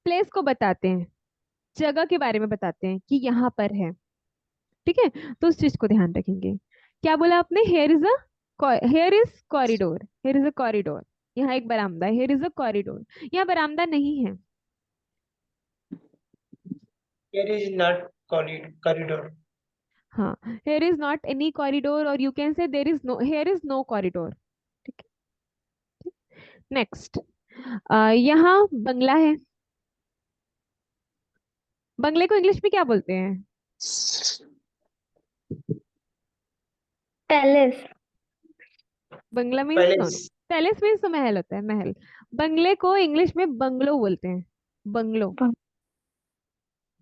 place को बताते हैं, जगह के बारे में बताते हैं कि यहाँ पर है, ठीक है। तो उस चीज को ध्यान रखेंगे। क्या बोला आपने? Here is corridor, hair is a corridor. यहाँ एक बरामदा है, हेयर इज अ कॉरिडोर। यहाँ बरामदा नहीं है।
Here is not corridor.
हाँ, here is not any corridor, or you can say there is no, here is no corridor, ठीक है। नेक्स्ट, यहाँ बंगला है। बंगले को इंग्लिश में क्या बोलते हैं?
पैलेस।
बंगला means no,
Palace.
Palace means तो महल होता है, महल। बंगले को इंग्लिश में बंगलो बोलते हैं, बंगलो,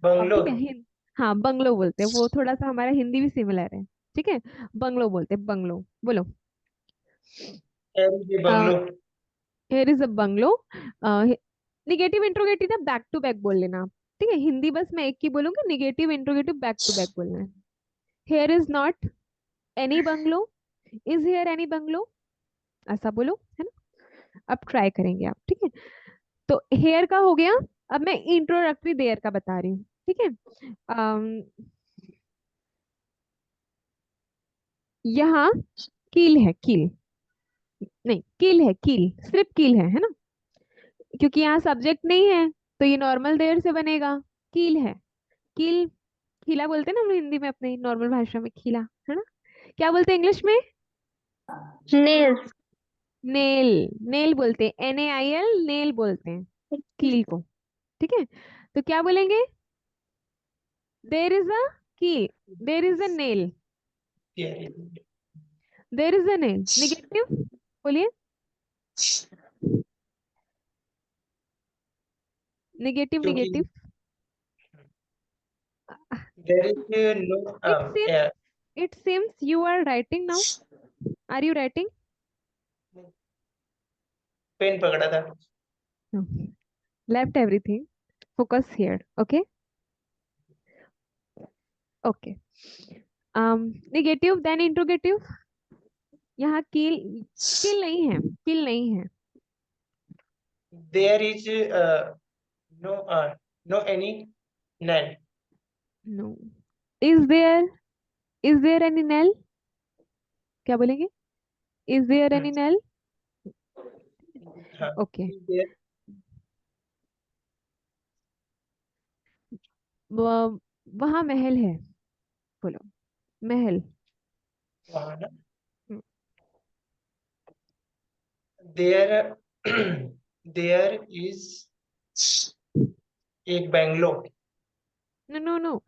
Bungalow.
ठीक है। हाँ, बंगलो बोलते हैं, वो थोड़ा सा हमारा हिंदी भी सिमिलर है, ठीक है। बंगलो बोलते हैं, बंगलो बोलो।
Here is a bungalow.
Hair is a bungalow. Negative interrogative ना बैक टू बैक बोल लेना, ठीक है। हिंदी बस मैं एक ही बोलूंगी, negative interrogative back to back बोलना है। Here is not any bungalow, is here any bungalow, ऐसा बोलो, है ना। अब ट्राई करेंगे आप, ठीक है। तो हेयर का हो गया। अब मैं इंट्रोडक्टरी देयर का बता रही हूँ, ठीक है। यहाँ कील है, कील नहीं, कील है, कील सिर्फ कील है ना, क्योंकि यहाँ सब्जेक्ट नहीं है तो ये नॉर्मल देयर से बनेगा। कील है, कील, खीला बोलते हैं ना हम हिंदी में अपनी नॉर्मल भाषा में, खीला, है ना। क्या बोलते हैं इंग्लिश में?
Nails.
नेल, नेल बोलते हैं, NAIL, नेल बोलते हैं कील को, ठीक है। तो क्या बोलेंगे? देर इज अ कील, देर is a nail,
There is
there is a nail. Negative बोलिए, निगेटिव,
क्योंकि
negative.
there is no
It seems, it seems you are writing now. Are you writing?
Pen पकड़ा था।
No. Left everything. Focus here. Okay. Okay. Negative then interrogative. यहाँ किल, किल नहीं है, किल नहीं है।
There is no no any nail.
No. Is there, is there any nail? क्या बोलेंगे? Is there any nail?
हाँ
Okay.
is there
वहाँ महल है, बोलो महल।
वहाँ ना
हम्म,
there there is एक bungalow.
No no no,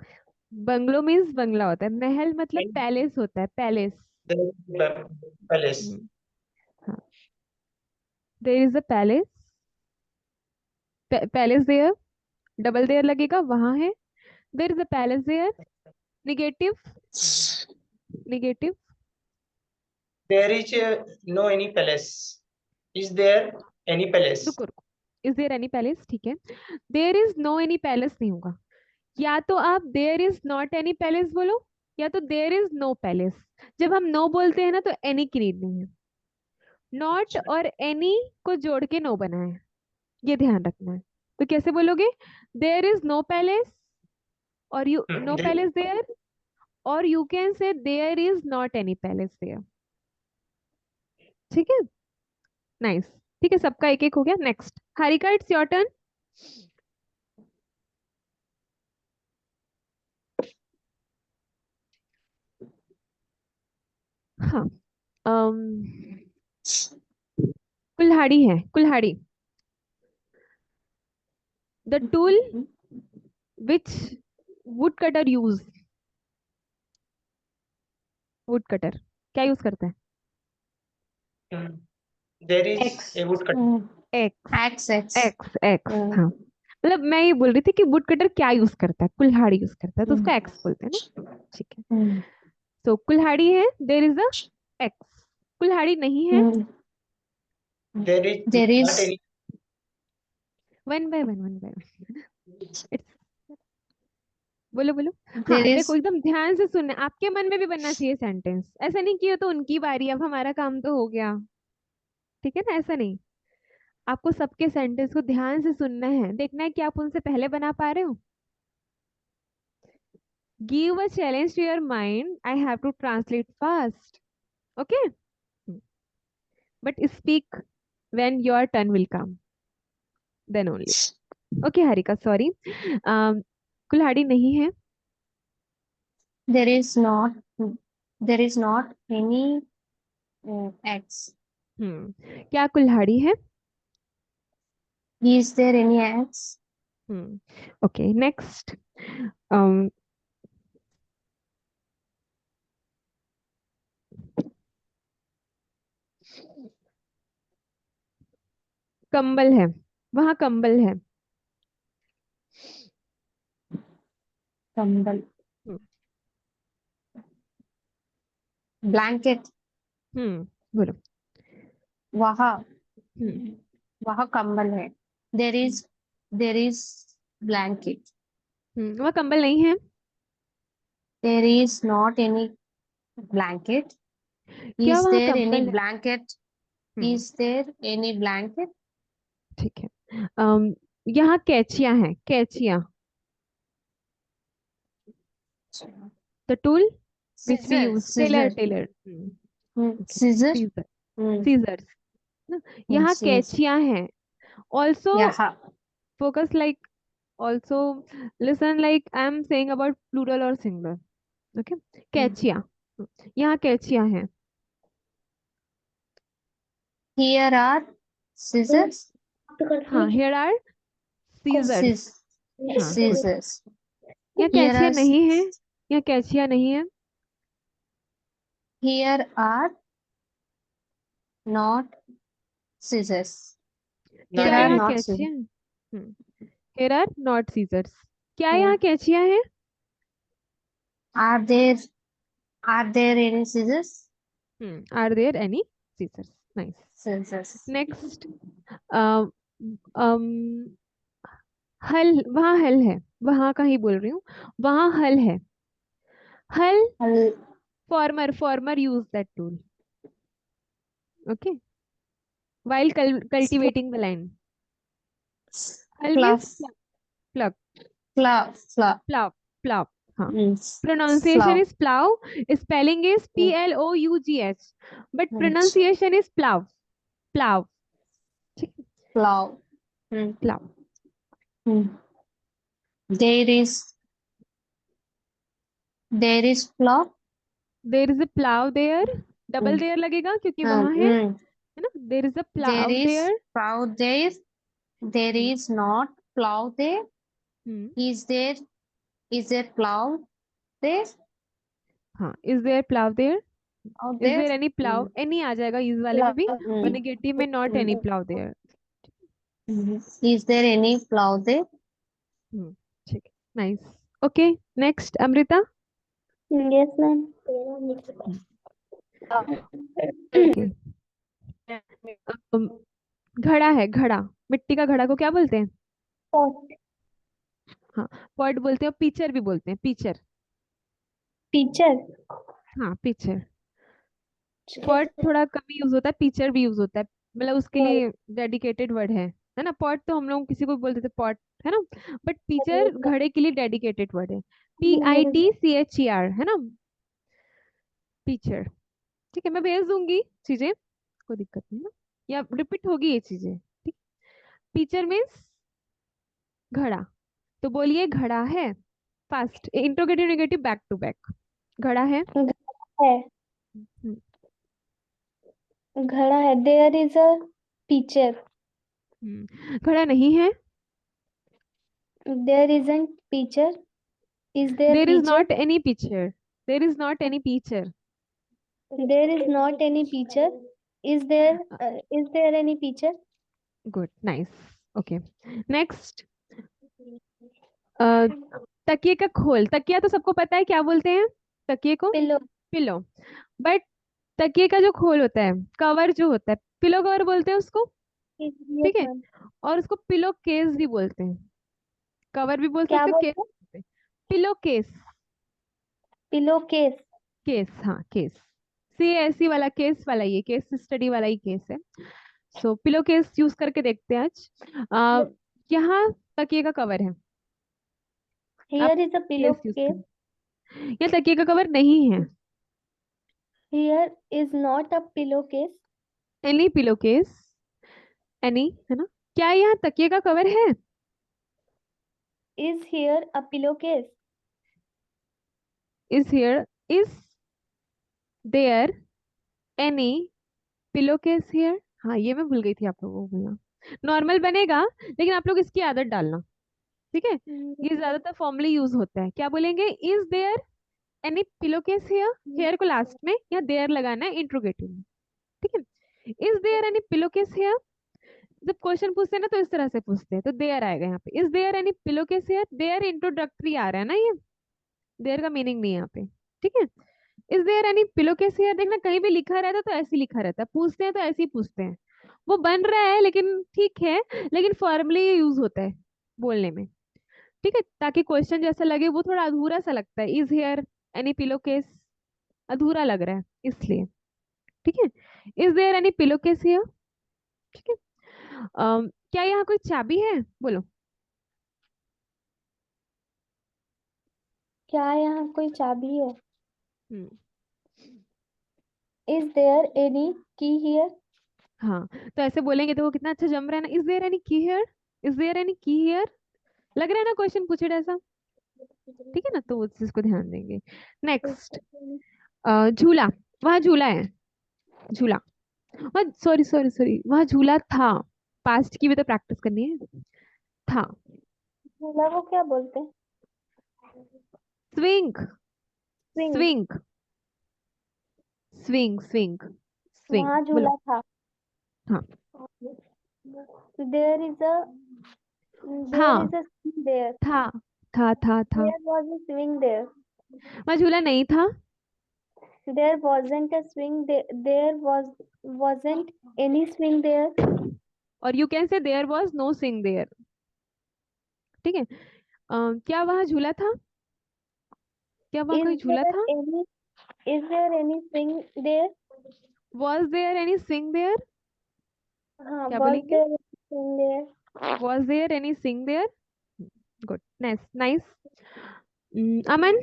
bungalow means बंगला होता है, महल मतलब पैलेस होता है, पैलेस।
पैलेस।
हाँ, there is a palace, palace there, double there लगेगा, वहां है। There is a palace there. Negative, negative.
There is no any palace. Is there any palace?
रुको रुको, इज देयर एनी पैलेस, ठीक है। There is no any palace नहीं होगा, या तो आप there is not any palace बोलो, या तो देयर इज नो पैलेस। जब हम नो बोलते हैं ना तो एनी की नीड नहीं है, नॉट और एनी को जोड़ के नो बना है, ये ध्यान रखना है। तो कैसे बोलोगे? देयर इज नो पैलेस, और you know
there-
palace there, और you can say there is not any palace there, ठीक है। नाइस, ठीक है, सबका एक एक हो गया। Next Harika, it's your turn. हाँ, कुल्हाड़ी है, कुल्हाड़ी, the tool which would cutter use, would cutter क्या यूज करता है?
Hmm. There is
X.
a woodcutter.
X,
X. X.
X, x, हाँ। मतलब मैं ये बोल रही थी कि वुड कटर क्या यूज करता है, कुल्हाड़ी यूज करता है, तो उसको एक्स बोलते हैं ना, ठीक है। तो कुल्हाड़ी है, देर इज अ एक्स। कुल्हाड़ी नहीं है,
There is
There
not
is
any.
One by one, one by one. It's, बोलो बोलो। हाँ
there is
देखो, एकदम ध्यान से सुनना, आपके मन में भी बनना चाहिए सेंटेंस, ऐसा नहीं किया तो उनकी बारी, अब हमारा काम तो हो गया, ठीक है ना, ऐसा नहीं। आपको सबके सेंटेंस को ध्यान से सुनना है, देखना है कि आप उनसे पहले बना पा रहे हो। Give a challenge to your mind, I have to translate fast, okay, but speak when your turn will come, then only. Okay Harika, sorry. कुल्हाड़ी नहीं है।
there is not there is not any X.
क्या कुल्हाड़ी है?
Is there any X?
Okay next. कंबल है, वहां कंबल है।
Kambal.
हम्म
Blanket.
बोलो।
वहाँ
हम्म
वहाँ कंबल है. There is blanket.
वह कंबल नहीं है।
There is not any Blanket.
क्या
Is
वहाँ
there any
कंबल है?
blanket?
Hmm,
Is there any blanket?
ठीक है। यहाँ कैचियां हैं, कैचियां, the tool which we use, tailor,
Scissors.
Tailor, okay,
Scissor.
Scissor,
Hmm.
Scissors ना। यहाँ
Scissors.
कैचियां हैं, also
Yeah.
focus like, also listen like I am saying about plural or singular, okay? कैचियां, यहाँ कैचियां हैं,
Here are scissors.
हाँ, here are seizures,
Scissors.
हाँ good.
Scissors.
यहाँ
Here
कैचियां
are
नहीं है, यहाँ कैचियां नहीं है,
here are not scissors. Here
क्या
are
यहाँ
not scissors.
कैचियां, here are not सीजर्स, क्या
Hmm.
यहाँ कैचियां हैं?
Are there any scissors?
Are there any scissors? Nice.
Scissors.
Next, um, हल, वहाँ हल है, वहाँ का ही बोल रही हूँ, वहाँ हल है, हल,
Hal-
farmer use that tool, okay, while cultivating the land. हल
Fluff.
means plug,
Fluff.
plow, हाँ।
Means
Pronunciation
fluff.
is plow, spelling is PLOUGH, but pronunciation is plow, plow, ठीक है?
Plow.
Plow.
There is plow.
There is a plow there, double there लगेगा क्योंकि वहाँ है ना? There is a
There
plow
is
there.
plow there. There is not plow there.
Hmm,
Is there plow there?
हाँ, is there plow there?
Out
Is
there?
there any plow? Any आ जाएगा इस वाले में भी, और नेगेटिव में not any plow there.
Is there any plow there?
ठीक है, nice. Okay, next, Amrita.
Yes, ma'am.
Okay. घड़ा है, घड़ा, मिट्टी का घड़ा को क्या बोलते हैं?
Pot.
हाँ, पॉट बोलते हैं, पीचर भी बोलते हैं, पीचर,
Teacher.
हाँ पीचर। पॉट थोड़ा कम यूज होता है, पीचर भी यूज होता है, मतलब उसके लिए डेडिकेटेड वर्ड है ना? पॉट तो हम लोग किसी को बोलते थे पॉट, है ना? बट पीचर घड़े के लिए डेडिकेटेड वर्ड है, PITCHER, है ना? पीचर, ठीक है, मैं भेज दूंगी चीजें, कोई दिक्कत नहीं है ना, या रिपीट होगी ये चीजें, ठीक। पीचर मीन्स घड़ा, तो बोलिए घड़ा है, fast, interrogative negative back to back, घड़ा है,
है,
हम्म,
घड़ा है। There is a teacher.
घड़ा नहीं है,
There isn't teacher. Is there
there is
teacher?
not any picture, there is not any picture,
There is not any teacher. Is there any teacher?
good, nice, okay, next, तकिए का खोल, तकिया तो सबको पता है क्या बोलते हैं तकिए को?
Pillow.
पिलो, बट तकिए का जो खोल होता है, कवर जो होता है, पिलो कवर बोलते हैं उसको,
Yes,
ठीक है,
ma'am.
और उसको पिलो केस भी बोलते हैं, कवर भी बोल
क्या
सकते हो, केस
बोलते हैं?
बोलते हैं, pillow case,
Pillow case.
Case, हाँ केस, CASE वाला केस वाला, ये केस स्टडी वाला ही केस है। सो पिलो केस यूज करके देखते हैं आज। यहाँ तकिए का कवर है,
Here is a pillow
case use
case.
करें, ये तकिए का कवर नहीं है,
Here is not a pillowcase.
Any pillow case, any, है ना? क्या यहाँ तकिए का कवर है?
Is here a pillowcase?
Is here, is there any pillow case here? हाँ, ये मैं भूल गई थी आप लोगों को बोलना, नॉर्मल बनेगा लेकिन आप लोग इसकी आदत डालना, ठीक है? ये ज्यादातर फॉर्मली यूज होता है, क्या बोलेंगे? Is there any pillow case here, here को लास्ट में या देयर लगाना है इंट्रोगेटिव में, ठीक है? Is there any pillow case here, जब क्वेश्चन पूछते हैं ना तो इस तरह से पूछते हैं, तो देयर आएगा यहाँ पे, is there any pillow case here, there introductory आ रहा है ना, ये देयर का मीनिंग नहीं है यहाँ पे, ठीक है? Is there any pillow case here, देखना कहीं भी लिखा रहता है तो ऐसे ही लिखा रहता है, पूछते हैं तो ऐसे ही पूछते हैं, वो बन रहा है लेकिन ठीक है, लेकिन फॉर्मली यूज होता है बोलने में, ठीक है, ताकि क्वेश्चन जैसा लगे, वो थोड़ा अधूरा सा लगता है, is here any pillow case, अधूरा लग रहा है इसलिए। ठीक है। Is there any pillow case here? ठीक है। क्या यहाँ कोई चाबी है? बोलो।
क्या यहाँ कोई चाबी है?
हम्म।
इज देयर एनी की हियर?
हाँ, तो ऐसे बोलेंगे तो वो कितना अच्छा जम रहा है ना। इज देयर एनी की हियर? इज देयर एनी की हियर? लग रहा है ना क्वेश्चन पूछे ऐसा। ठीक है ना, तो उस चीज को ध्यान देंगे। नेक्स्ट, झूला। वहां झूला है। झूला। वहाँ, सॉरी सॉरी सॉरी, वहां झूला था। पास्ट की भी तो प्रैक्टिस करनी है। था।
झूला को क्या बोलते हैं?
Swing.
Swing.
Swing. Swing swing swing
वहाँ
बोलो।
झूला था।
हाँ।
देयर इज अ
था।
swing there.
था। था।
There was a swing there.
वहां झूला नहीं था।
There wasn't a swing there. Wasn't any swing there.
और you can say there was no swing there. ठीक है। क्या वहां झूला था? क्या वहां
Is
कोई झूला
there
था?
any is there any swing there?
Was there any swing there?
हाँ,
क्या
was
बोलेंगे?
there any swing there?
Was there any swing there? Good. Nice nice. Aman,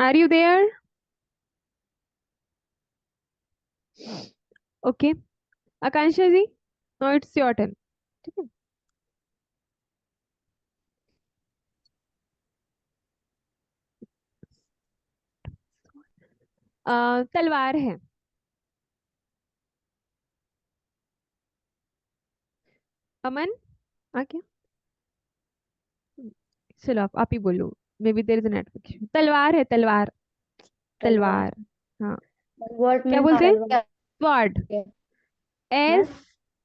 are you there? Okay. Akanksha ji, now it's your turn. ठीक है। तलवार है। अमन, आ गया? चलो आप ही बोलो। Maybe there is a network issue. तलवार है, तलवार। तलवार। हाँ।
What
क्या
means
बोलते हैं?
तलवार?
स्वॉर्ड। एस।
Huh?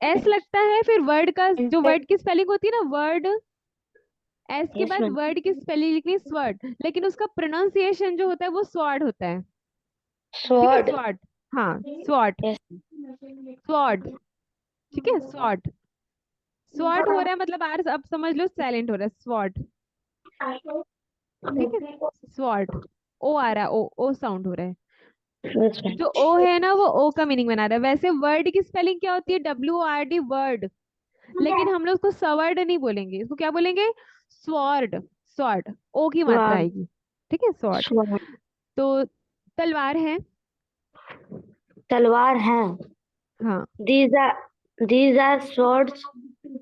एस लगता है, फिर वर्ड का जो
Enter-
वर्ड की स्पेलिंग होती है ना, वर्ड। एस के
Yes,
बाद
ma'am.
वर्ड की स्पेलिंग लिखनी स्वॉर्ड, लेकिन उसका प्रोनाउंसिएशन जो होता है वो स्वॉर्ड होता है। ठीक है,
Sword.
स्वॉर्ड। हाँ, स्वॉर्ड।
Yes.
स्वॉर्ड। ठीक है, स्वॉर्ड। स्वॉर्ड हो रहा है मतलब आर अब समझ लो साइलेंट हो रहा है, स्वॉर्ड। ठीक है, स्वॉर्ड। ओ आ रहा है, ओ ओ साउंड हो रहा है।
Yes, ma'am.
जो ओ है ना वो ओ का मीनिंग बना रहा है। वैसे वर्ड की स्पेलिंग क्या होती है? WORD, word. लेकिन हम लोग उसको सवर्ड नहीं बोलेंगे, इसको क्या बोलेंगे? स्वॉर्ड। स्वॉर्ड, ओ की मात्रा
Sword.
आएगी। ठीक है, स्वॉर्ड।
Sword.
तो तलवार है।
तलवार है।
हाँ।
These are swords.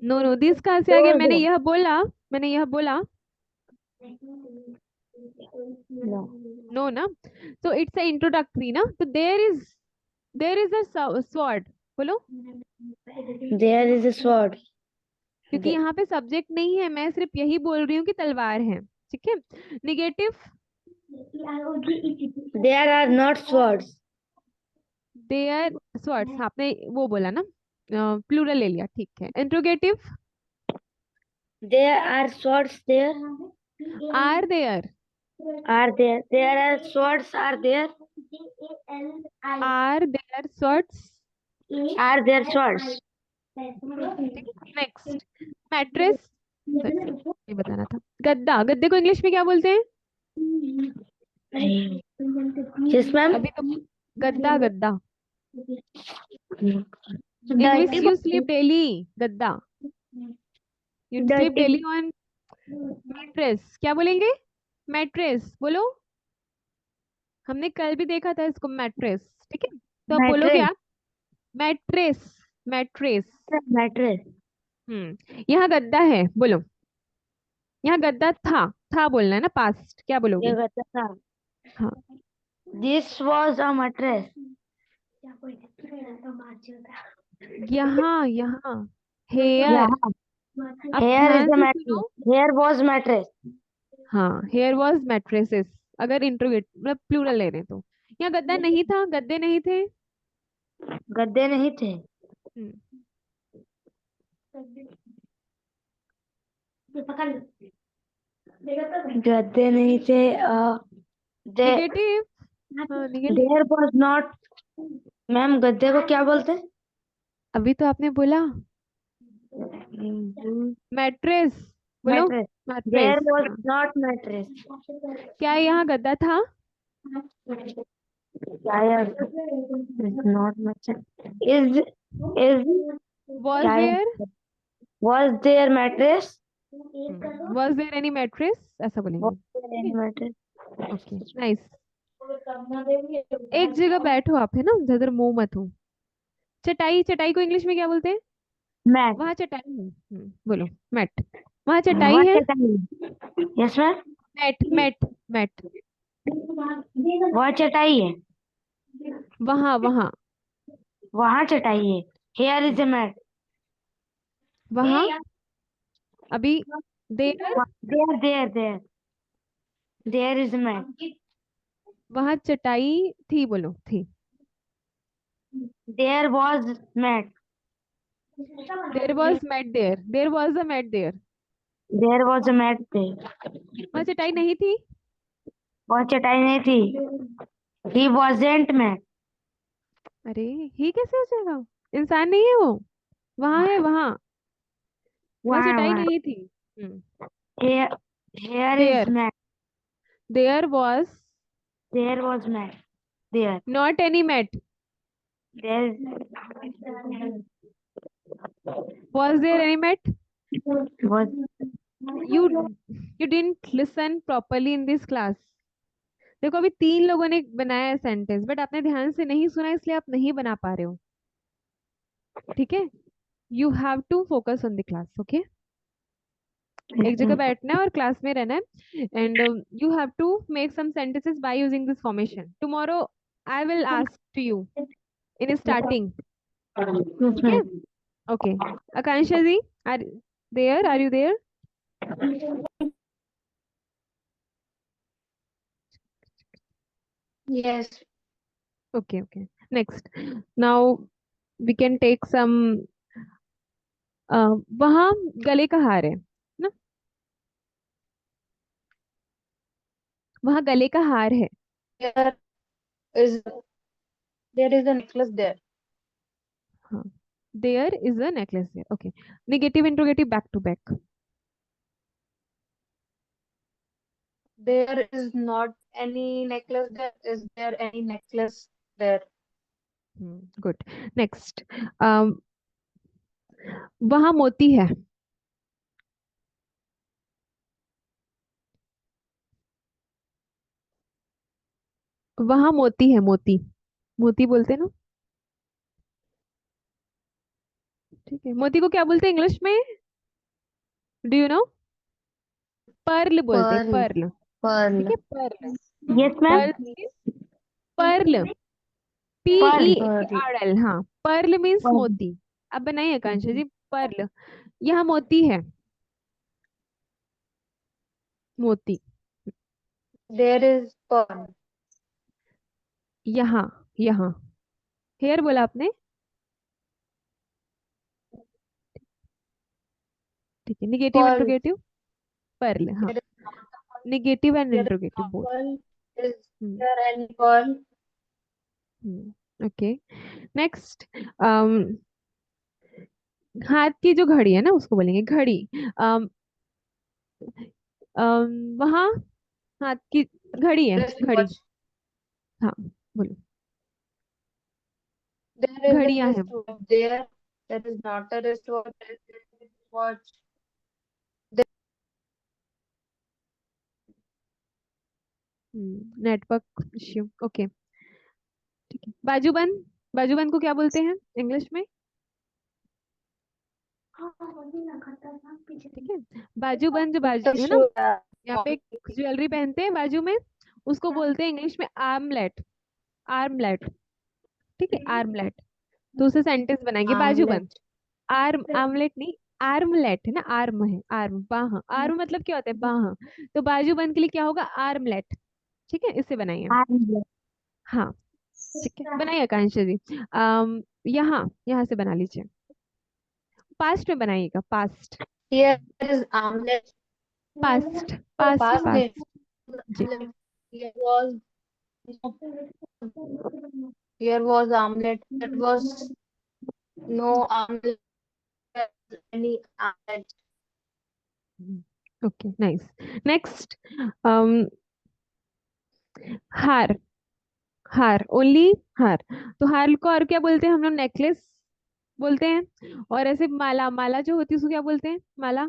No no, this कहाँ से आ गया?
Those
मैंने
are.
यह बोला। मैंने यह बोला।
No.
नो ना, तो इट्स अ इंट्रोडक्टरी ना, तो देयर इज अ स्वॉर्ड। बोलो।
There is a sword.
क्योंकि यहाँ पे सब्जेक्ट नहीं है, मैं सिर्फ यही बोल रही हूँ कि तलवार है। ठीक है। Negative.
There are not swords.
There swords, आपने वो बोला ना, प्लूरल ले लिया। ठीक है। Interrogative.
There are swords there.
Are there.
Are there? There are swords. Are there?
Are there swords.
Are there swords?
Next, mattress. ये बताना था। गद्दा। गद्दे को इंग्लिश में क्या बोलते हैं?
Yes, ma'am.
अभी तो गद्दा, गद्दा। In
Dirty
which you sleep daily. गद्दा। You sleep
dirty
daily on mattress। क्या बोलेंगे? मैट्रेस बोलो। हमने कल भी देखा था इसको, मैट्रेस। ठीक है, तो अब बोलोगे
mattress.
आप मैट्रेस। मैट्रेस।
Mattress.
यहाँ गद्दा है, बोलो। यहाँ गद्दा था बोलना है ना, पास्ट। क्या बोलोगे?
ये गद्दा था.
हाँ।
This was a mattress.
यहाँ यहाँ हेयर।
यहाँ.
आप
Here is
ध्यान
the
से
mattress.
सुनो।
Here was mattress.
हाँ, हेयर वॉज मैट्रेसेस, अगर इंट्रोगेट मतलब प्लूरल ले रहे हैं तो। यहाँ गद्दा नहीं था, गद्दे नहीं थे।
गद्दे नहीं थे.
हम्म,
गद्दे नहीं थे.
निगेटिव। हाँ, negative.
There was not. Ma'am गद्दे को क्या बोलते हैं?
अभी तो आपने बोला मैट्रेस। बोलो।
Mattress.
मैट्रेस।
There was
हाँ।
not mattress.
क्या यहाँ गद्दा था?
Tire is not much. Is
Was
tire
there
was there mattress?
was there any mattress, ऐसा बोलेंगे.
Was there any mattress?
Okay nice. एक जगह बैठो आप, है ना, ज्यादा मुंह मत हो. चटाई, चटाई को इंग्लिश में क्या बोलते हैं?
Mat.
वहां चटाई है. बोलो मैट. वहां चटाई
What
है.
चटाई? Yes ma'am.
Mat mat mat.
वह चटाई है.
वहां वहां
वहाँ चटाई है. Here is a mat.
वहां. अभी देर.
There. There is a mat.
वहां चटाई थी, बोलो थी.
There was mat.
There was mat there. There was a mat there.
There was a mat there.
वहां चटाई नहीं थी.
वह चटाई नहीं थी. He wasn't mat.
अरे ही कैसे हो जाएगा? इंसान नहीं है वो. वहां है वहां. वहां
वहाँ
चटाई
वहाँ.
नहीं थी.
Here is
there.
mat.
There was
There was mat. There.
Not any mat.
There
was there any mat?
was.
You you didn't listen properly in this class. देखो अभी 3 लोगों ने बनाया है सेंटेंस, बट आपने ध्यान से नहीं सुना, इसलिए आप नहीं बना पा रहे हो. ठीक है. You have to focus on the class. Okay. एक जगह बैठना है और क्लास में रहना है. And you have to make some sentences by using this formation. Tomorrow I will ask to you in starting. ठीक है. Okay. Akanksha ji, are there? Are you there?
Yes.
Okay, okay. Next. Now we can take some. वहां गले का हार है ना. वहां गले का हार है.
There is there is a necklace there.
हाँ. There is a necklace there. Okay. Negative interrogative back to back.
There is not any necklace there. Is there any necklace there?
Good. Next. वहां मोती है. वहां मोती है. मोती. मोती बोलते हैं ना. ठीक है. मोती को क्या बोलते हैं इंग्लिश में? Do you no? पर्ल बोलते हैं. पर्ल. ठीक है. Pearl.
Yes, ma'am.
Pearl.
Pearl.
PEARL. हाँ. Pearl means
Pearl.
मोती. अब बनाइए आकांक्षा जी. पर्ल. यहाँ मोती है. मोती.
There is pearl.
यहाँ. यहाँ. हेयर बोला आपने. ठीक है. Negative
Pearl.
इंट्रोगेटिव. पर्ल. हाँ.
There is not a pearl.
Negative and
There is
interrogative
not
both.
pearl. Is there any pearl?
Okay. Next. हाथ की जो घड़ी है ना, उसको बोलेंगे घड़ी. वहाँ हाथ की घड़ी है. घड़ी.
Wristwatch.
हाँ. बोलो.
There is a
घड़ियां हैं.
wristwatch there. There is not a wristwatch. There is a wristwatch.
Network issue. Okay. ठीक है. बाजूबंद. बाजूबंद को क्या बोलते हैं इंग्लिश में? ठीक है. बाजूबंद जो बाजू है ना, यहाँ पे ज्वेलरी पहनते हैं बाजू में, उसको बोलते हैं इंग्लिश में आर्मलेट. आर्मलेट. ठीक है. आर्मलेट. तो उसे सेंटेंस बनाएंगे. बाजूबंद. आर्म. आर्मलेट नहीं, आर्मलेट है ना. आर्म है. आर्म. बाह. आर्म मतलब क्या होता है? बाह. तो बाजूबंद के लिए क्या होगा? आर्मलेट. ठीक है. इससे बनाइए. हाँ. ठीक है. बनाइए आकांक्षा जी. यहाँ. यहाँ से बना लीजिए. पास्ट में बनाइएगा. Past.
Here is omelette.
Past. Past.
Past
past. जी.
Here was here was omelette. There was no omelette. Any omelette.
Okay. Nice. Next. हार. हार, ओनली हार। तो हार को और क्या बोलते हैं हम लोग? नेकलेस बोलते हैं। और ऐसे माला, माला जो होती है उसको क्या बोलते हैं? माला।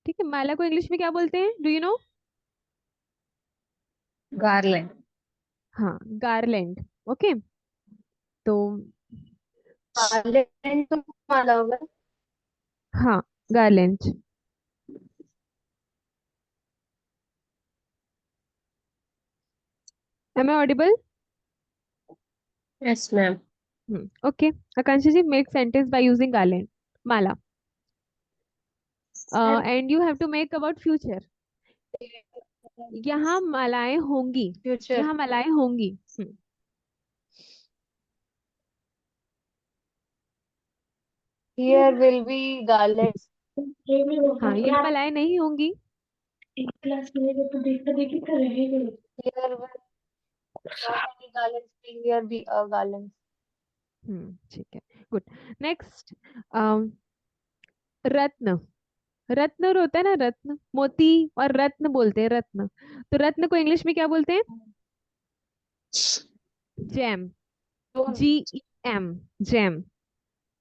ठीक है, माला को इंग्लिश में क्या बोलते हैं? Do you know?
Garland.
हाँ, गार्लैंड। ओके। तो
Garland तो माला होगा।
हाँ, garland. Am I audible?
Yes, ma'am.
Okay. Akanksha ji, make sentence by using garland, माला। And you have to make about future. यहाँ मालाएं होंगी,
Future.
यहाँ मालाएं होंगी।
Here will be garlands.
हाँ, यहाँ मालाएं नहीं होंगी।
Here will not any garlands be, here be a garland.
ठीक है, गुड। नेक्स्ट, रत्न। रत्न और होता है ना, रत्न मोती, और रत्न बोलते हैं, रत्न। तो रत्न को इंग्लिश में क्या बोलते हैं? जैम, जी ई एम, जैम।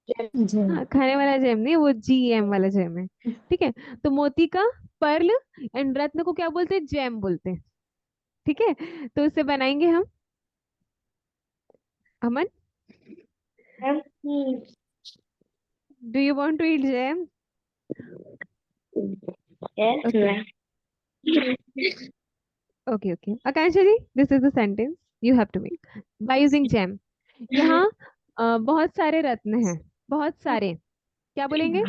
हाँ, खाने वाला जैम नहीं, वो जी एम वाला जैम है। ठीक है। तो मोती का पर्ल, एंड रत्न को क्या बोलते हैं? जैम बोलते हैं। ठीक है। तो उससे बनाएंगे हम, Aman, do you want to eat jam?
Yes,
okay,
ma'am.
Okay, okay. Akanksha ji, this is the sentence you have to make by using jam. यहाँ बहुत सारे रत्न हैं, बहुत सारे। क्या बोलेंगे?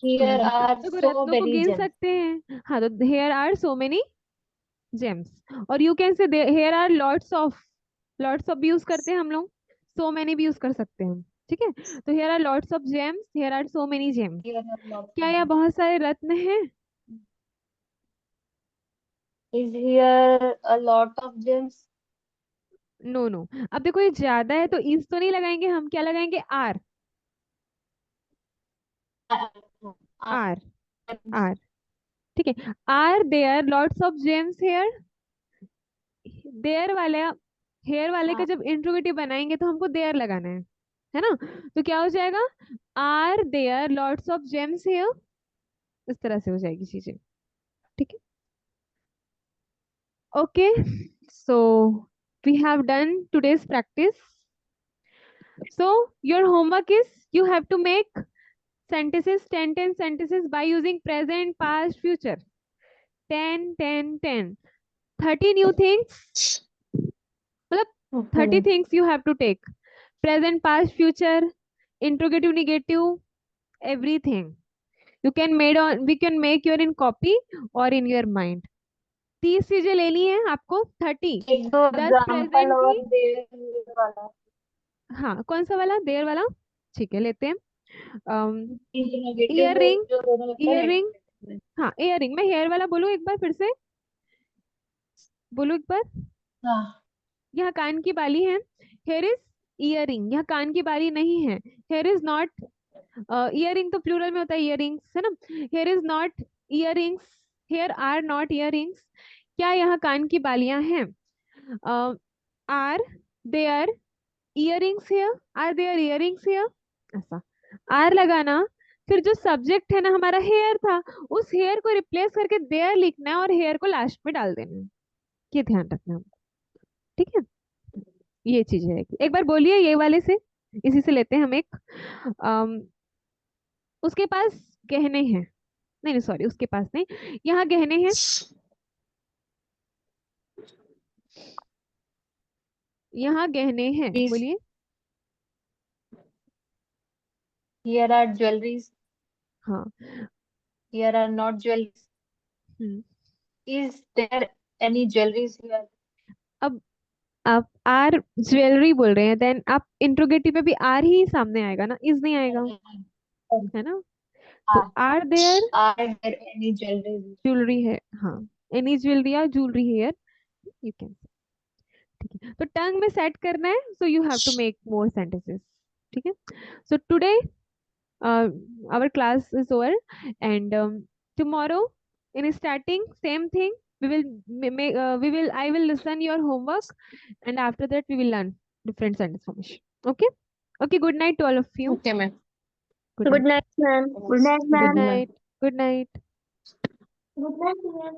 Here are
देखो,
so
रत्नों को
many
गिन
gems.
सकते हैं। हाँ, तो here are so many jams. और you can say here are lots of, lots of भी यूज करते हैं हम लोग, सो मेनी भी यूज कर सकते हैं। ठीक है। तो here are lots of gems, here are so many gems.
Here are lots
क्या
of
यहाँ
gems.
बहुत सारे रत्न हैं?
Is here a lot of gems?
No no. अब देखो, ये ज्यादा है तो इज तो नहीं लगाएंगे हम, क्या लगाएंगे? Are,
Are
are,
gems.
Are. ठीक है। Are there lots of gems here? There वाला, हेयर वाले का जब इंट्रोगेटिव बनाएंगे तो हमको देयर लगाना है ना? तो क्या हो जाएगा? Are there lots of gems here, इस तरह से हो जाएगी चीजें। ठीक है। Okay, so we have done today's practice. So your homework is, you have to make sentences, 10 sentences by using present, past, future. 10 10 10, 30 new things, मतलब 30
Okay.
things you have to take. Present, past, future, interrogative, negative, everything. You can made on, we can make your in copy or in your mind. 30 चीजें लेनी है आपको, 30।
एक दो
10
example
present
और
की।
दे वाला
हाँ, कौन सा वाला? देर वाला। ठीक है, लेते हैं।
नेगेटिव
ईयर रिंग,
जो दोनों होता
ईयर
है
रिंग। हाँ, ईयर रिंग। मैं हेयर वाला बोलूँ एक बार फिर से? बोलूँ एक बार?
हाँ
यहाँ कान की बाली है, हेयर इज ईयर रिंग। यहाँ कान की बाली नहीं है, here is not. Earring तो प्लूरल में होता है, ईयर रिंग्स है ना। Here is not earrings, here are not earrings. क्या यहाँ कान की बालियां हैं? Are there earrings here? Are there earrings here? ऐसा आर लगाना। फिर जो सब्जेक्ट है ना हमारा, हेयर था, उस हेयर को रिप्लेस करके देयर लिखना है, और हेयर को लास्ट में डाल देना है। ये ध्यान रखना हमको। ठीक है। ये चीज है। एक बार बोलिए ये वाले से, इसी से लेते हैं हम एक। अम, उसके पास गहने हैं, नहीं नहीं सॉरी, उसके पास नहीं, यहाँ गहने हैं। यहाँ गहने हैं,
प्लीज
बोलिए।
हियर आर ज्वेलरीज
हाँ।
Here are not jewelleries
hmm.
Is there any jewelleries here
अब आप आर ज्वेलरी बोल रहे हैं, देन आप इंट्रोगेटिव पे भी आर ही सामने आएगा ना, इज नहीं आएगा, है ना? तो are there
are there any jewelleries
jewellery है, हाँ। एनी ज्वेलरी या ज्वेलरी हेयर, यू कैन। ठीक है। तो टंग में सेट करना है, so you have to make more sentences. ठीक है। So today our class is over, and tomorrow in starting same thing. We will make I will listen your homework, and after that we will learn different sentence formation. Okay. Okay. Good night to all of you.
Okay, ma'am.
Good
Good
night.
night, ma'am.
Good night,
Good
ma'am.
night. Good night.
Good night, ma'am.